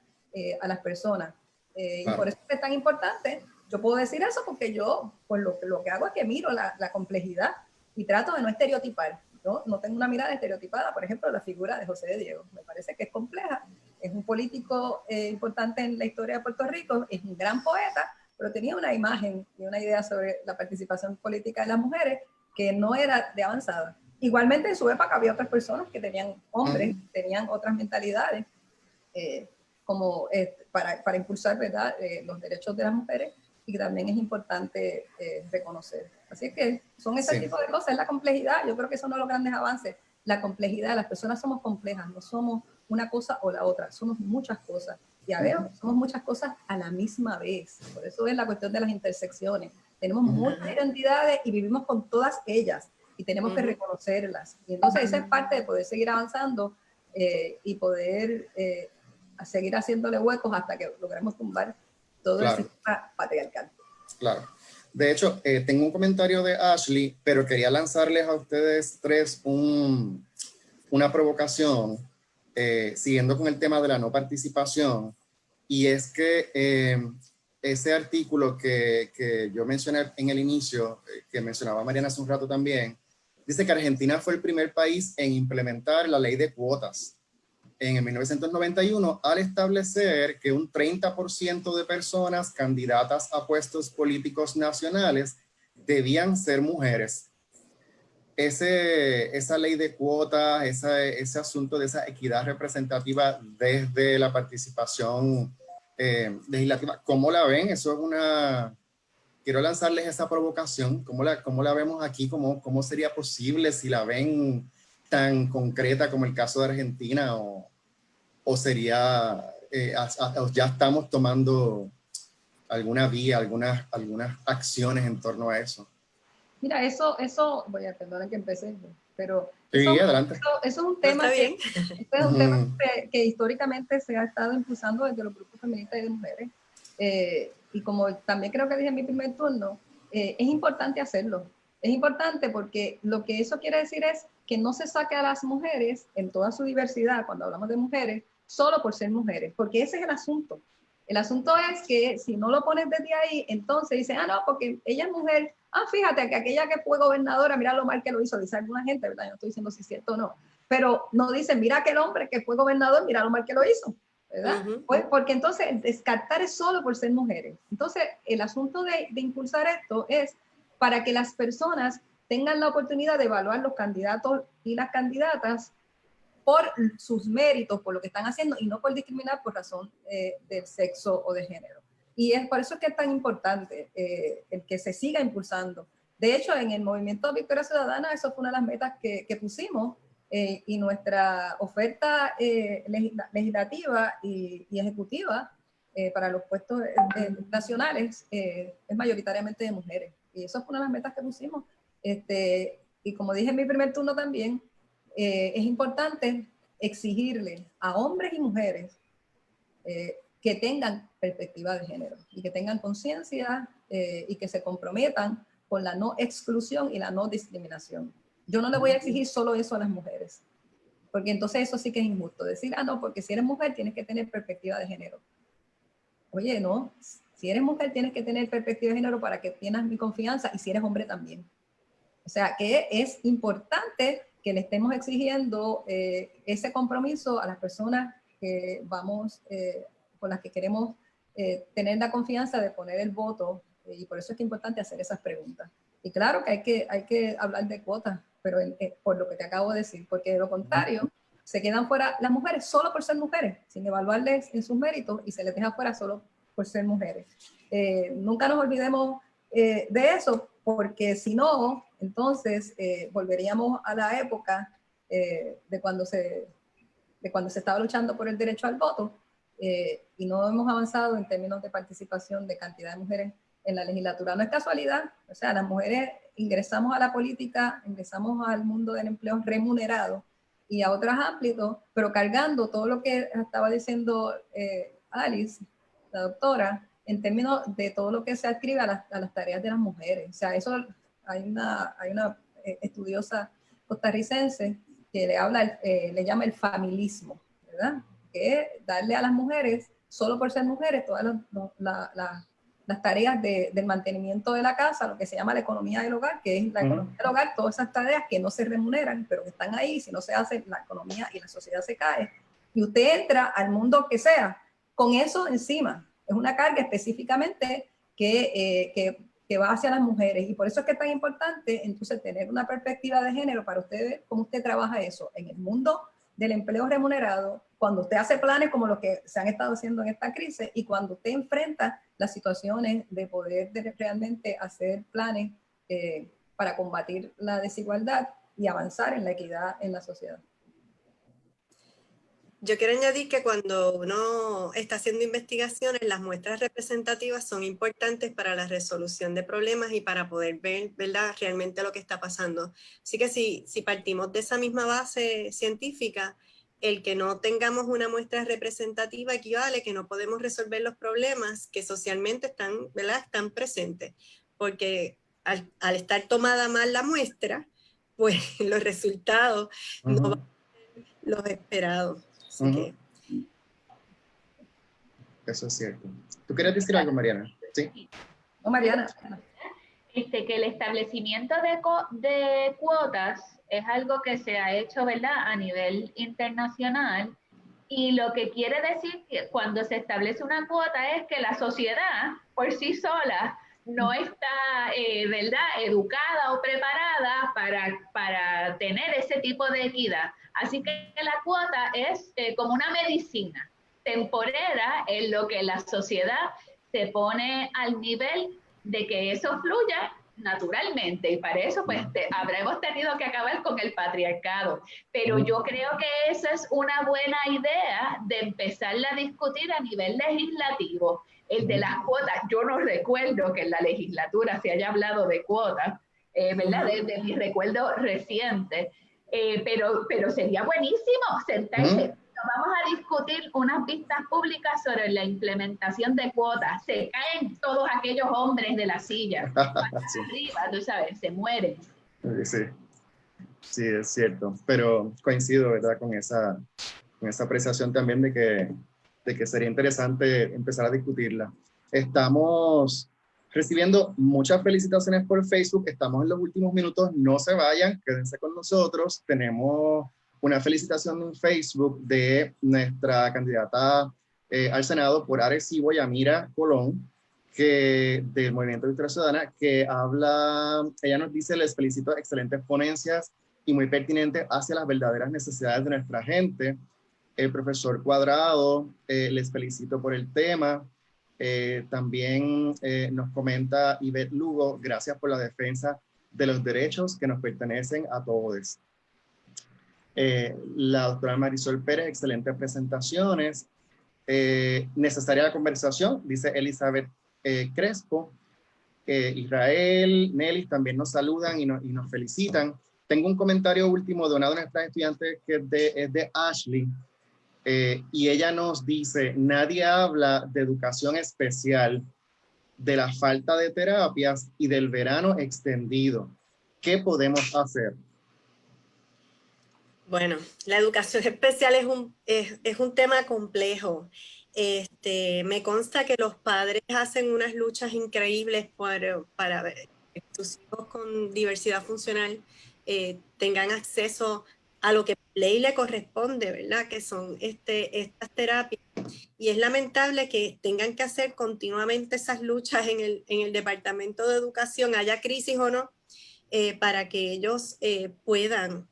A las personas. Y por eso es tan importante. Yo puedo decir eso porque yo pues lo que hago es que miro la complejidad y trato de no estereotipar. No tengo una mirada estereotipada, por ejemplo, la figura de José de Diego. Me parece que es compleja. Es un político importante en la historia de Puerto Rico, es un gran poeta, pero tenía una imagen y una idea sobre la participación política de las mujeres que no era de avanzada. Igualmente en su época había otras personas que tenían hombres, tenían otras mentalidades como para impulsar, ¿verdad? Los derechos de las mujeres, y que también es importante reconocer. Así que son ese tipo de cosas, es la complejidad. Yo creo que son uno de los grandes avances, la complejidad. Las personas somos complejas, no somos una cosa o la otra, somos muchas cosas. Ya veo, somos muchas cosas a la misma vez. Por eso es la cuestión de las intersecciones. Tenemos muchas identidades y vivimos con todas ellas. y tenemos que reconocerlas. Y entonces esa es parte de poder seguir avanzando y poder seguir haciéndole huecos hasta que logremos tumbar todo el sistema patriarcal.
Claro. De hecho, tengo un comentario de Ashley, pero quería lanzarles a ustedes tres una provocación, siguiendo con el tema de la no participación, y es que ese artículo que yo mencioné en el inicio, que mencionaba Mariana hace un rato también, dice que Argentina fue el primer país en implementar la ley de cuotas en 1991 al establecer que un 30% de personas candidatas a puestos políticos nacionales debían ser mujeres. Esa ley de cuotas, ese asunto de esa equidad representativa desde la participación legislativa, ¿cómo la ven? Eso es una... Quiero lanzarles esa provocación. ¿Cómo la vemos aquí? ¿Cómo sería posible si la ven tan concreta como el caso de Argentina? ¿O sería, ya estamos tomando alguna vía, algunas acciones en torno a eso?
Mira, voy a perdonar que empecé, pero
Sí, adelante.
eso es un tema que históricamente se ha estado impulsando desde los grupos feministas y de mujeres. Y como también creo que dije en mi primer turno, es importante hacerlo. Es importante porque lo que eso quiere decir es que no se saque a las mujeres en toda su diversidad, cuando hablamos de mujeres, solo por ser mujeres, porque ese es el asunto. El asunto es que si no lo pones desde ahí, entonces dicen, no, porque ella es mujer. Fíjate que aquella que fue gobernadora, mira lo mal que lo hizo, dice alguna gente, ¿verdad? Yo no estoy diciendo si es cierto o no. Pero no dicen, mira aquel hombre que fue gobernador, mira lo mal que lo hizo, ¿verdad? Pues porque entonces descartar es solo por ser mujeres. Entonces, el asunto de impulsar esto es para que las personas tengan la oportunidad de evaluar los candidatos y las candidatas por sus méritos, por lo que están haciendo, y no por discriminar por razón del sexo o de género. Y es por eso que es tan importante el que se siga impulsando. De hecho, en el movimiento Victoria Ciudadana, eso fue una de las metas que pusimos, y nuestra oferta legislativa y ejecutiva para los puestos nacionales es mayoritariamente de mujeres. Y eso fue una de las metas que pusimos. Y como dije en mi primer turno también, es importante exigirle a hombres y mujeres que tengan perspectiva de género y que tengan conciencia y que se comprometan con la no exclusión y la no discriminación. Yo no le voy a exigir solo eso a las mujeres, porque entonces eso sí que es injusto. Decir, no, porque si eres mujer tienes que tener perspectiva de género. Oye, no, si eres mujer tienes que tener perspectiva de género para que tengas mi confianza, y si eres hombre también. O sea, que es importante que le estemos exigiendo ese compromiso a las personas que vamos, con las que queremos tener la confianza de poner el voto, y por eso es que es importante hacer esas preguntas. Y claro que hay que hablar de cuotas, pero por lo que te acabo de decir, porque de lo contrario, se quedan fuera las mujeres solo por ser mujeres, sin evaluarles en sus méritos, y se les deja fuera solo por ser mujeres. Nunca nos olvidemos de eso, porque si no, entonces volveríamos a la época de cuando se estaba luchando por el derecho al voto, y no hemos avanzado en términos de participación de cantidad de mujeres en la legislatura. No es casualidad, o sea, las mujeres ingresamos a la política, ingresamos al mundo del empleo remunerado y a otros ámbitos, pero cargando todo lo que estaba diciendo Alice, la doctora, en términos de todo lo que se adscribe a las tareas de las mujeres. O sea, eso hay una estudiosa costarricense que le llama el familismo, ¿verdad? Que es darle a las mujeres, solo por ser mujeres, todas las tareas del mantenimiento de la casa, lo que se llama la economía del hogar, que es la economía del hogar, todas esas tareas que no se remuneran, pero que están ahí. Si no se hace, la economía y la sociedad se cae. Y usted entra al mundo que sea con eso encima. Es una carga específicamente que va hacia las mujeres, y por eso es que es tan importante entonces tener una perspectiva de género para usted ver cómo usted trabaja eso en el mundo del empleo remunerado, cuando usted hace planes como los que se han estado haciendo en esta crisis, y cuando usted enfrenta las situaciones de poder realmente hacer planes para combatir la desigualdad y avanzar en la equidad en la sociedad.
Yo quiero añadir que cuando uno está haciendo investigaciones, las muestras representativas son importantes para la resolución de problemas y para poder ver, ¿verdad?, realmente lo que está pasando. Así que si partimos de esa misma base científica, el que no tengamos una muestra representativa equivale que no podemos resolver los problemas que socialmente están, ¿verdad?, están presentes. Porque al estar tomada mal la muestra, pues los resultados no van a ser los esperados. Así que...
Eso es cierto. ¿Tú querías decir algo, Mariana? Sí.
No, Mariana.
Que el establecimiento de cuotas es algo que se ha hecho, ¿verdad?, a nivel internacional, y lo que quiere decir que cuando se establece una cuota es que la sociedad por sí sola no está, ¿verdad?, educada o preparada para tener ese tipo de equidad. Así que la cuota es como una medicina temporera en lo que la sociedad se pone al nivel de que eso fluya naturalmente, y para eso pues habremos tenido que acabar con el patriarcado, pero yo creo que esa es una buena idea de empezarla a discutir a nivel legislativo. El de las cuotas, yo no recuerdo que en la legislatura se haya hablado de cuotas, ¿verdad?, de mi recuerdo reciente, pero sería buenísimo sentarse. Vamos a discutir unas vistas públicas sobre la implementación de cuotas. Se caen todos aquellos hombres de la silla.
Sí.
Arriba, tú sabes, se mueren.
Sí, sí, es cierto. Pero coincido, ¿verdad?, con esa apreciación también de que sería interesante empezar a discutirla. Estamos recibiendo muchas felicitaciones por Facebook. Estamos en los últimos minutos. No se vayan, quédense con nosotros. Tenemos una felicitación en Facebook de nuestra candidata al Senado por Arecibo, Yamira Colón, que del Movimiento Victoria Ciudadana, que habla, ella nos dice: les felicito, excelentes ponencias y muy pertinentes hacia las verdaderas necesidades de nuestra gente. El profesor Cuadrado, les felicito por el tema. También nos comenta Ivette Lugo: gracias por la defensa de los derechos que nos pertenecen a todos. La doctora Marisol Pérez: excelentes presentaciones. Necesaria la conversación, dice Elizabeth Crespo. Israel, Nelly también nos saludan y nos felicitan. Tengo un comentario último de una de nuestras estudiantes que es de Ashley, y ella nos dice: nadie habla de educación especial, de la falta de terapias y del verano extendido. ¿Qué podemos hacer?
Bueno, la educación especial es un tema complejo. Me consta que los padres hacen unas luchas increíbles para que sus hijos con diversidad funcional tengan acceso a lo que por ley le corresponde, ¿verdad?, que son estas terapias. Y es lamentable que tengan que hacer continuamente esas luchas en el Departamento de Educación, haya crisis o no, para que ellos puedan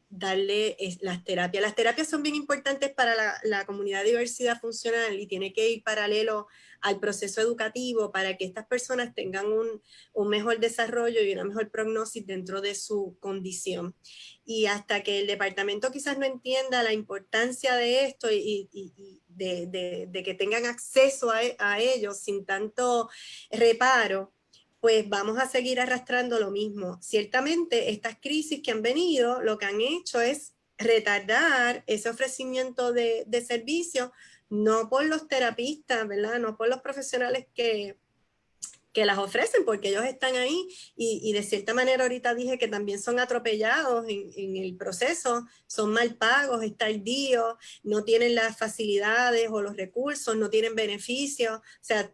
darle las terapias. Las terapias son bien importantes para la comunidad de diversidad funcional y tiene que ir paralelo al proceso educativo para que estas personas tengan un mejor desarrollo y una mejor prognosis dentro de su condición. Y hasta que el departamento quizás no entienda la importancia de esto y de que tengan acceso a ellos sin tanto reparo, pues vamos a seguir arrastrando lo mismo. Ciertamente, estas crisis que han venido, lo que han hecho es retardar ese ofrecimiento de servicios, no por los terapistas, ¿verdad?, no por los profesionales que las ofrecen, porque ellos están ahí y de cierta manera ahorita dije que también son atropellados en el proceso, son mal pagos, tardíos, no tienen las facilidades o los recursos, no tienen beneficios, o sea,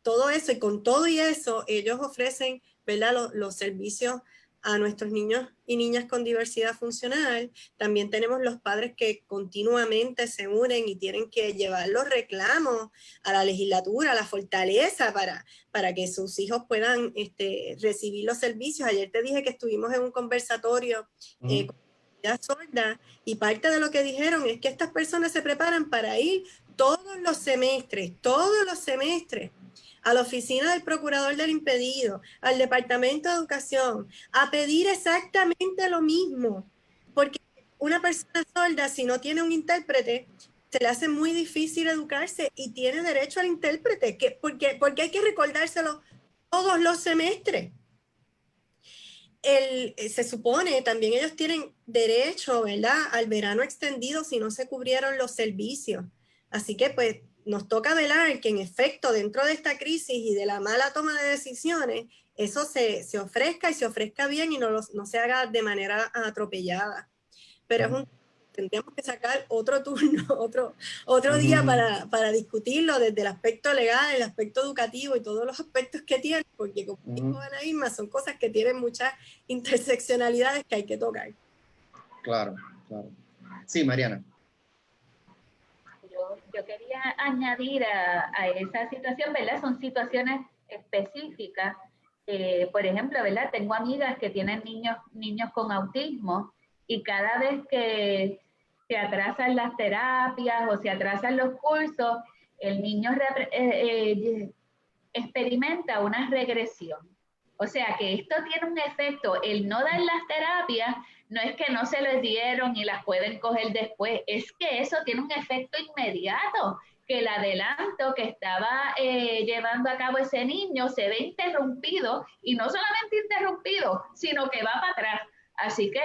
todo eso, y con todo y eso, ellos ofrecen, ¿verdad?, los servicios a nuestros niños y niñas con diversidad funcional. También tenemos los padres que continuamente se unen y tienen que llevar los reclamos a la legislatura, a la fortaleza para que sus hijos puedan recibir los servicios. Ayer te dije que estuvimos en un conversatorio con la comunidad sorda, y parte de lo que dijeron es que estas personas se preparan para ir todos los semestres, a la oficina del procurador del impedido, al departamento de educación, a pedir exactamente lo mismo, porque una persona sorda, si no tiene un intérprete, se le hace muy difícil educarse y tiene derecho al intérprete, porque hay que recordárselo todos los semestres. Se supone, también ellos tienen derecho, ¿verdad?, al verano extendido si no se cubrieron los servicios. Así que pues nos toca velar que en efecto dentro de esta crisis y de la mala toma de decisiones, eso se ofrezca y se ofrezca bien y no se haga de manera atropellada. Pero tendríamos que sacar otro turno, otro día para discutirlo desde el aspecto legal, el aspecto educativo y todos los aspectos que tiene, porque como dijo Ana Irma, son cosas que tienen muchas interseccionalidades que hay que tocar.
Claro, claro. Sí, Mariana.
Yo quería añadir a esa situación, ¿verdad? Son situaciones específicas. Por ejemplo, ¿verdad? Tengo amigas que tienen niños con autismo y cada vez que se atrasan las terapias o se atrasan los cursos, el niño experimenta una regresión. O sea que esto tiene un efecto, el no dar las terapias no es que no se les dieron y las pueden coger después, es que eso tiene un efecto inmediato, que el adelanto que estaba llevando a cabo ese niño se ve interrumpido, y no solamente interrumpido, sino que va para atrás. Así que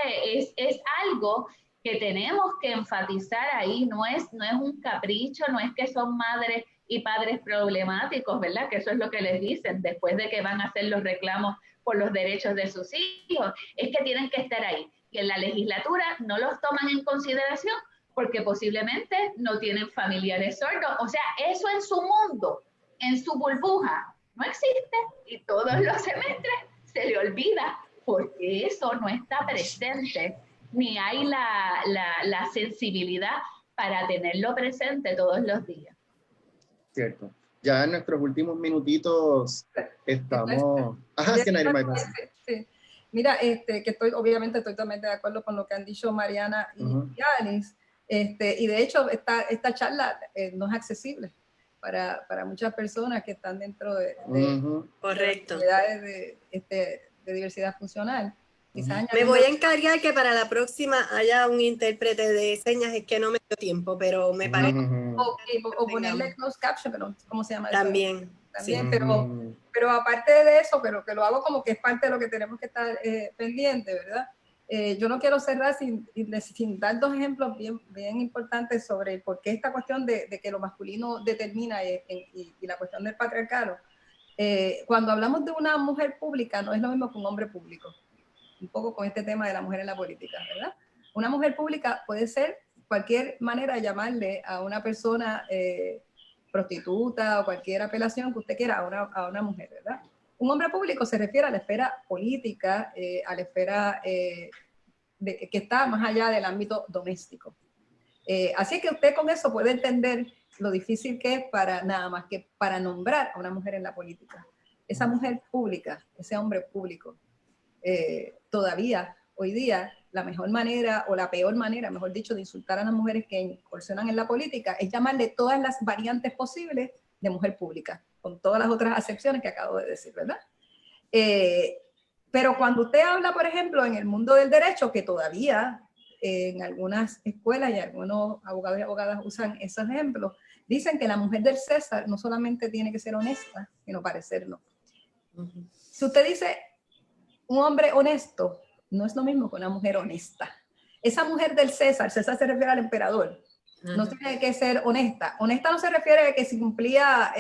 es algo que tenemos que enfatizar ahí, no es un capricho, no es que son madres y padres problemáticos, ¿verdad? Que eso es lo que les dicen después de que van a hacer los reclamos por los derechos de sus hijos, es que tienen que estar ahí. Y en la legislatura no los toman en consideración porque posiblemente no tienen familiares sordos. O sea, eso en su mundo, en su burbuja, no existe, y todos los semestres se le olvida porque eso no está presente, ni hay la sensibilidad para tenerlo presente todos los días.
Cierto. Ya en nuestros últimos minutitos estamos... Ajá, sí,
sí. Mira, que obviamente estoy totalmente de acuerdo con lo que han dicho Mariana y Alice, y de hecho esta charla no es accesible para muchas personas que están dentro de
Correcto.
de diversidad funcional.
Me voy a encargar que para la próxima haya un intérprete de señas, es que no me dio tiempo, pero me parece...
O ponerle closed caption, pero ¿cómo se llama eso?
También, sí.
Pero aparte de eso, pero que lo hago como que es parte de lo que tenemos que estar pendiente, ¿verdad? Yo no quiero cerrar sin dar dos ejemplos bien importantes sobre por qué esta cuestión de que lo masculino determina y la cuestión del patriarcado. Cuando hablamos de una mujer pública, no es lo mismo que un hombre público. Un poco con este tema de la mujer en la política, ¿verdad? Una mujer pública puede ser cualquier manera de llamarle a una persona prostituta o cualquier apelación que usted quiera a una mujer, ¿verdad? Un hombre público se refiere a la esfera política, a la esfera que está más allá del ámbito doméstico. Así que usted con eso puede entender lo difícil que es nada más que para nombrar a una mujer en la política. Esa mujer pública, ese hombre público, todavía hoy día la mejor manera o la peor manera, mejor dicho, de insultar a las mujeres que incursionan en la política es llamarle todas las variantes posibles de mujer pública, con todas las otras acepciones que acabo de decir, ¿verdad? Pero cuando usted habla, por ejemplo, en el mundo del derecho, que todavía en algunas escuelas y algunos abogados y abogadas usan esos ejemplos, dicen que la mujer del César no solamente tiene que ser honesta, sino parecerlo. Si usted dice un hombre honesto, no es lo mismo que una mujer honesta. Esa mujer del César se refiere al emperador, no tiene que ser honesta. Honesta no se refiere a que se cumplía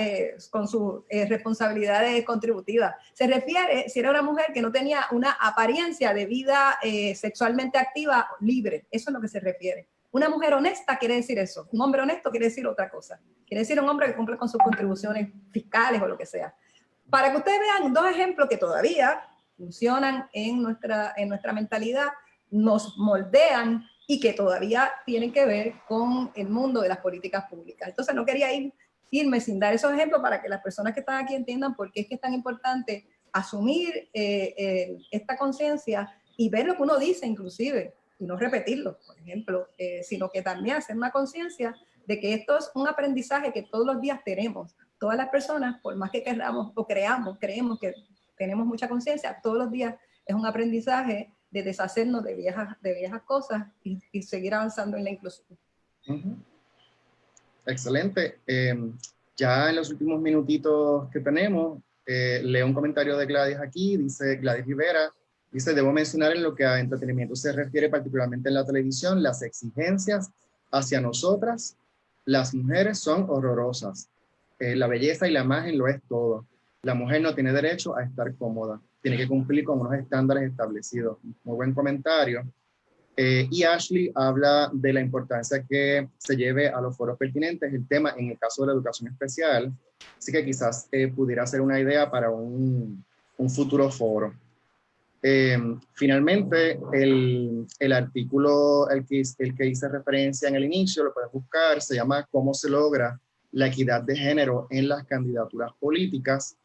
con sus responsabilidades contributivas. Se refiere si era una mujer que no tenía una apariencia de vida sexualmente activa libre. Eso es lo que se refiere. Una mujer honesta quiere decir eso. Un hombre honesto quiere decir otra cosa. Quiere decir un hombre que cumple con sus contribuciones fiscales o lo que sea. Para que ustedes vean dos ejemplos que todavía funcionan en nuestra mentalidad, nos moldean y que todavía tienen que ver con el mundo de las políticas públicas. Entonces no quería irme sin dar esos ejemplos para que las personas que están aquí entiendan por qué es que es tan importante asumir esta conciencia y ver lo que uno dice inclusive, y no repetirlo, por ejemplo, sino que también hacer una conciencia de que esto es un aprendizaje que todos los días tenemos. Todas las personas, por más que queramos o creemos que tenemos mucha conciencia, todos los días es un aprendizaje deshacernos de viejas cosas y seguir avanzando en la inclusión.
Excelente. Ya en los últimos minutitos que tenemos, leo un comentario de Gladys aquí, dice Gladys Rivera, dice, debo mencionar en lo que a entretenimiento se refiere, particularmente en la televisión, las exigencias hacia nosotras, las mujeres, son horrorosas. La belleza y la imagen lo es todo. La mujer no tiene derecho a estar cómoda, tiene que cumplir con unos estándares establecidos. Muy buen comentario. Y Ashley habla de la importancia que se lleve a los foros pertinentes el tema en el caso de la educación especial, así que quizás pudiera ser una idea para un futuro foro. Finalmente, el artículo el que hice referencia en el inicio, lo puedes buscar, se llama ¿Cómo se logra la equidad de género en las candidaturas políticas?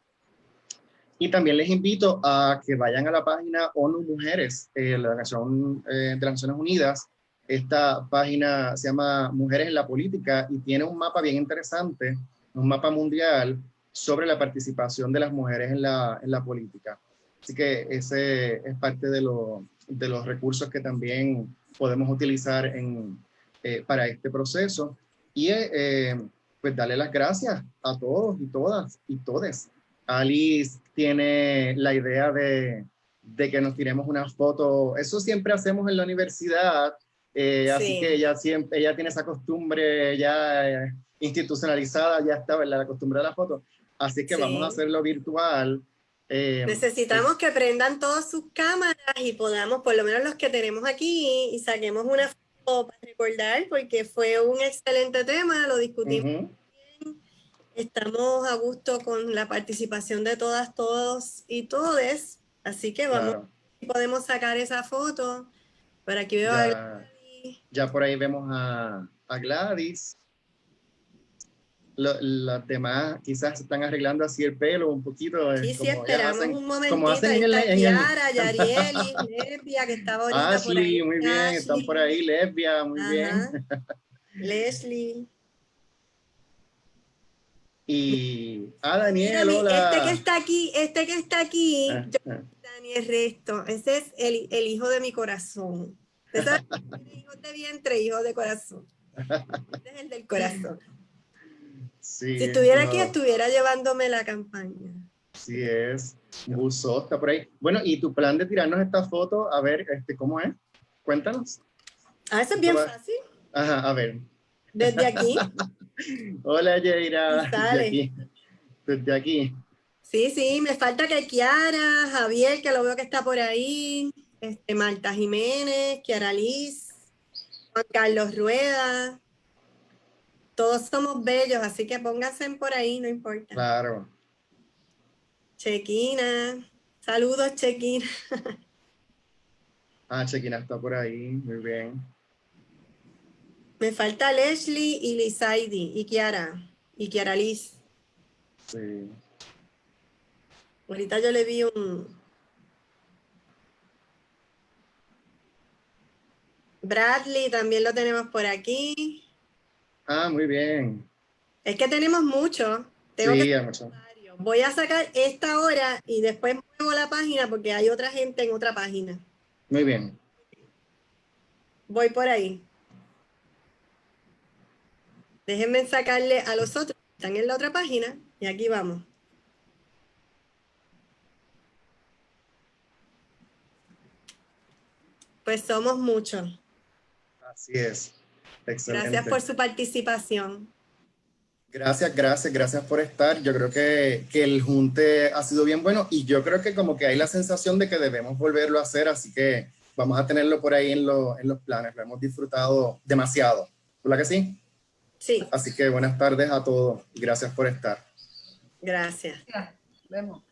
Y también les invito a que vayan a la página ONU Mujeres, la Organización de las Naciones Unidas. Esta página se llama Mujeres en la Política y tiene un mapa bien interesante, un mapa mundial sobre la participación de las mujeres en la política. Así que ese es parte de los recursos que también podemos utilizar para este proceso. Y pues darle las gracias a todos y todas y todes. Alice tiene la idea de que nos tiremos una foto. Eso siempre hacemos en la universidad. Sí. Así que ella tiene esa costumbre ya institucionalizada, ya está, ¿verdad? La costumbre de la foto. Así que sí, vamos a hacerlo virtual.
Necesitamos que prendan todas sus cámaras y podamos, por lo menos los que tenemos aquí, y saquemos una foto para recordar, porque fue un excelente tema, lo discutimos bien. Estamos a gusto con la participación de todas, todos y todes, así que vamos, claro, podemos sacar esa foto. Por aquí veo a Gladys.
Ya por ahí vemos a Gladys. Las demás quizás se están arreglando así el pelo un poquito.
Sí, sí, esperamos un momentito.
Como hacen
ahí está Kiara, Yarieli, Lesbia, que estaba ahorita
Ashley,
por ahí.
muy bien, Ashley. Están por ahí, Lesbia, muy bien.
Leslie.
Y Daniel, hola.
Este que está aquí, Daniel Resto, ese es el hijo de mi corazón. Usted sabe, hijo de vientre, hijo de corazón. Este es el del corazón.
Sí,
si estuviera aquí, estuviera llevándome la campaña.
Sí es. Buzo está por ahí. Bueno, y tu plan de tirarnos esta foto, a ver, ¿cómo es? Cuéntanos.
Eso es bien fácil.
Ajá, a ver.
Desde aquí.
Hola, Yeira. Desde aquí.
Sí, me falta que Kiara, Javier, que lo veo que está por ahí, Marta Jiménez, Kiara Liz, Juan Carlos Rueda. Todos somos bellos, así que pónganse por ahí, no importa.
Claro.
Chequina. Saludos, Chequina.
Chequina está por ahí, muy bien.
Me falta Leslie y Lizaidi y Kiara Liz.
Sí.
Ahorita yo le vi un... Bradley también lo tenemos por aquí.
Muy bien.
Es que tenemos mucho.
Hay mucho.
Voy a sacar esta hora y después muevo la página porque hay otra gente en otra página.
Muy bien.
Voy por ahí. Déjenme sacarle a los otros que están en la otra página y aquí vamos. Pues somos muchos.
Así es. Excelente.
Gracias por su participación.
Gracias por estar. Yo creo que el junte ha sido bien bueno y yo creo que como que hay la sensación de que debemos volverlo a hacer, así que vamos a tenerlo por ahí en los planes. Lo hemos disfrutado demasiado. ¿Verdad que sí?
Sí.
Así que buenas tardes a todos y gracias por estar.
Gracias.
Vemos.